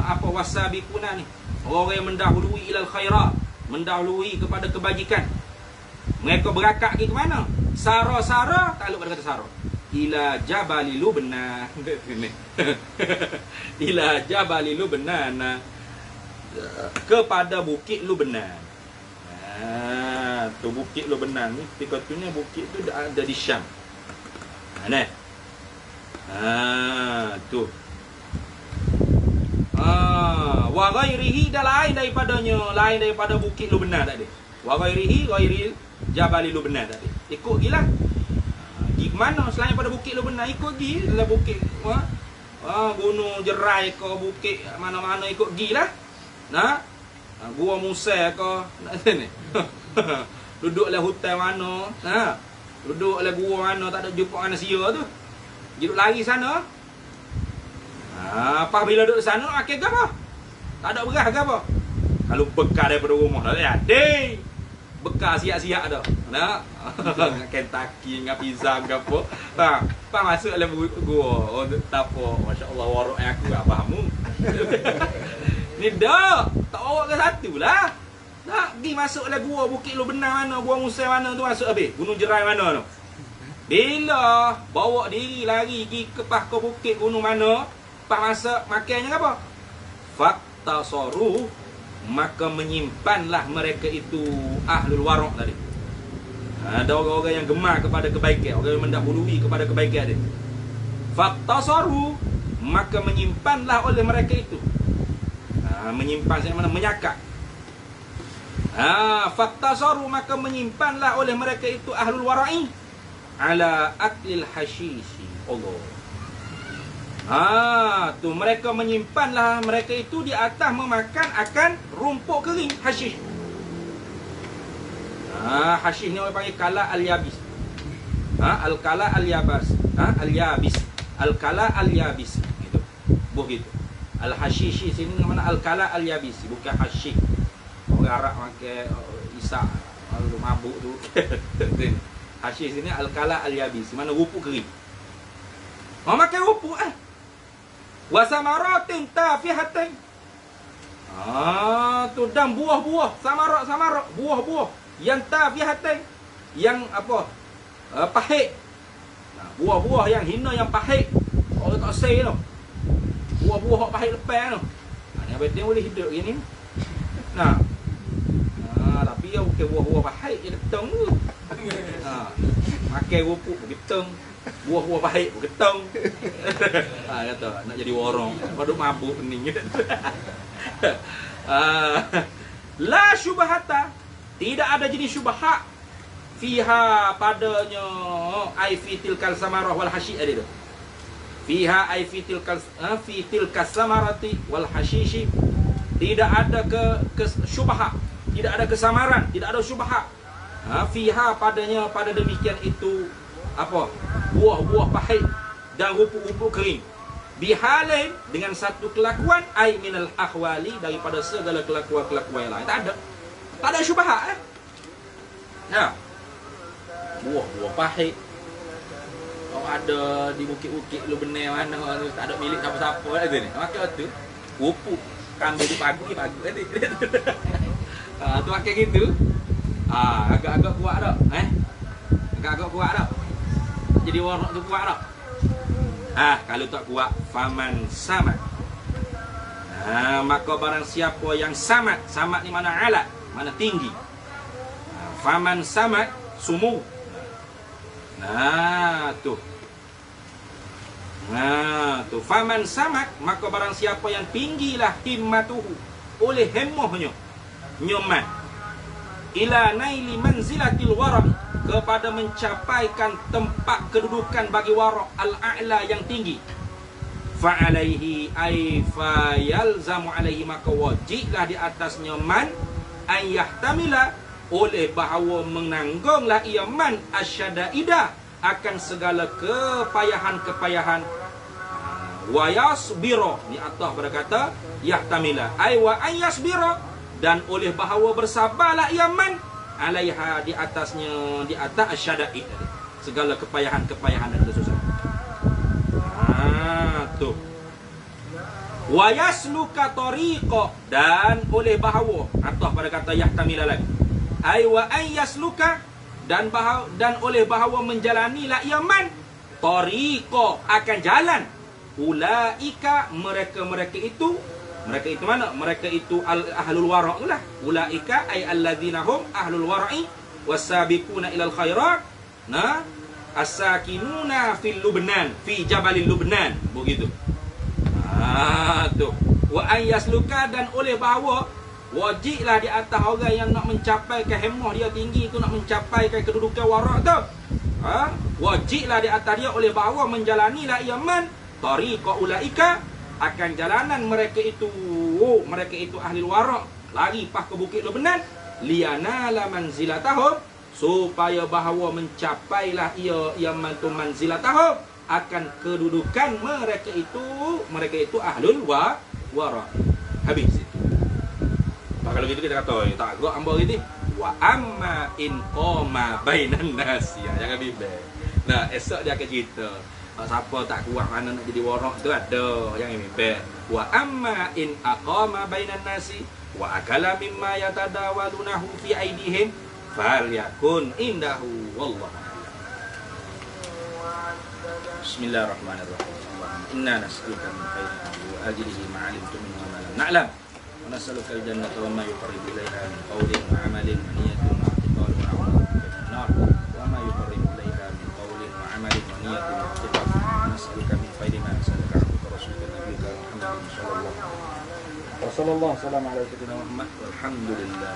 Apa wasabiquna ni? Orang yang mendahului ilal khairat, mendahului kepada kebajikan. Mereka berangkat pergi ke mana? Sara, takluk pada kata Sara. Ila Jabali Lubnan. Ila Jabali Lubnan, kepada bukit Lubnan. Tu bukit Lubnan ni, katanya bukit tu ada di Syam. Tu. Wa ghairihi dah lain daripadanya, lain daripada bukit Lubnan tadi. Wa ghairihi ghairil Jabal Lubnan tadi. Ikut gilah. Pergi ke mana selain pada bukit Lubnan, ikut gi lah bukit. Gunung Jerai ke bukit mana-mana ikut gilah. Nah. Gua Musa ke nak sini. Duduklah hutan mana, duduklah gua mana tak ada jumpa anak sia tu. Duduk lari sana. Apa bila duduk sana makan ke apa? Tak ada beras ke apa? Kalau bekal daripada rumah dah ada. Bekal siap-siap dah. Nak Kentucky dengan pizza ke apa. Pak masuk dalam gua. Oh tak apa. Masya-Allah warok aku tak fahamu. Ni dah tak bawa ke satu lah. Tak pergi masuk lah gua Bukit Lubnan mana, gua Musa mana tu masuk habis. Gunung Jerai mana tu. Bila bawa diri lari pergi ke pas ke bukit gunung mana, pas masuk makannya apa? Fakta soru, maka menyimpanlah mereka itu ahlul warok tadi. Ada orang-orang yang gemar kepada kebaikan, orang yang mendahului kepada kebaikan dia. Fakta soru, maka menyimpanlah oleh mereka itu. Menyimpan saya mana menyakap. Fakta soru, maka menyimpanlah oleh mereka itu ahlul wara'i ala aklil hashishi. Allah. Tu mereka menyimpanlah mereka itu di atas memakan akan rumput kering hashish. Hashish ni orang panggil kala al-yabis. Al-kala al-yabas. Al-yabis. Al-kala al-yabis. Gitu. Begitu. Al-hashishi sini mana al-kala al-yabis, bukan hashish. Orang Arab pakai isak lalu mabuk tu. Hashish sini al-kala al-yabis, mana rumput kering. Mau makan rumput wa samaratin tafihatin. Tu dan buah-buah, samarak, buah-buah yang tafihatin, yang apa? Pahit. Buah-buah yang hina, yang pahit. Orang tak say tu. Buah-buah pahit lepas tu. Ni abang tengok boleh hidup gini. Tapi dia bukan buah-buah pahit je ketong tu. Makan rumput ketong, buah-buah pahit ketong. Kata nak jadi warong, paduk mabuk pening. La syubhata, tidak ada jenis syubhat fiha padanya ai fi tilkal samarah wal hashi ada tu. Fiha ai fi tilkas samarati wal hashishi, tidak ada ke syubhat, tidak ada kesamaran, tidak ada syubhat. Fiha padanya, pada demikian itu apa? Buah-buah pahit dan rumput-rumput kering. Bihalin, dengan satu kelakuan, ai minal ahwali, daripada segala kelakuan-kelakuan yang lain. Tak ada syubhat. Buah-buah pahit. Ada di bukit-bukit Lubnan mana tak ada milik siapa-siapa lah tu ni. Makan tu rumput kambing tu pagi tadi. Tu makan gitu. Agak-agak kuat tak? Agak-agak kuat tak? Jadi warak tu kuat tak? Kalau tak kuat, faman samat. Maka barang siapa yang samat. Samat ni mana alat, mana tinggi. Faman samat sumu. Tu faman samat, maka barang siapa yang tinggilah himmatuhu, oleh hemmohnya nyoman, ila naili manzilatil wara', kepada mencapaikan tempat kedudukan bagi wara' al-a'la, yang tinggi. Fa'alaihi ay fayalzamu alaihi, maka wajiblah di atasnya man ayyahtamila, oleh bahawa menanggunglah ia man asyadaidah, akan segala kepayahan-kepayahan. Wa yasbira, di atas berkata yahtamila ay wa ayasbira, dan oleh bahawa bersabarlah ia man alaiha, di atasnya, di atas asyadaid, segala kepayahan-kepayahan dan kesusahan. Tu wa yasluka tariqa, dan oleh bahawa, atas pada kata yahtamila lagi, ay wa ayasluka, dan oleh bahawa menjalanilah ia man tariqa, akan jalan, ulaika, mereka itu mana? Mereka itu ahlul wara' lah. Ulaika ay alladzina hum ahlul wara'i wasabiquna ilal khairat, as-sakinuna fil Lubnan, fi Jabalil Lubnan, begitu. Tu Wa ayasluka, dan oleh bahawa wajiblah di atas orang yang nak mencapai kehemah dia tinggi tu, nak mencapai kedudukan warak tu, wajiblah di atas dia oleh bahawa menjalanilah ia man tariqa ulaika, akan jalanan mereka itu ahli warak, lari pas ke bukit Lebanon, lianala manzilatahum, supaya bahawa mencapailah ia mantu manzilatahum, akan kedudukan mereka itu ahlul warak. Habis itu. Kalau gitu kita kata, tak agak hamba gitu. Wa amma in qama bainan nas, ya jangan bimbang. Nah, esok dia akan cerita. Siapa tak kuat mana nak jadi warak tu ada yang bimbang. Wa amma in aqama bainan nasi wa akala mimma yatadawalunahu fi aidihim falyakun indahu wallahu a'lam. Bismillahirrahmanirrahim. Inna nas'aluka min khairin wa ajlihi ma 'alimtu minhu wa ma lam na'lam. ونسألك الجنة وما يقرب إليها من قول وعمل ونية واعتقاد ونعوذ بك من النار وما يقرب إليها من قول وعمل ونية واعتقاد. ونسألك من خير ما سألك عبدك رسولك نبيك محمد صلى الله عليه وسلم. وصلى الله وسلم على سيدنا محمد والحمد لله.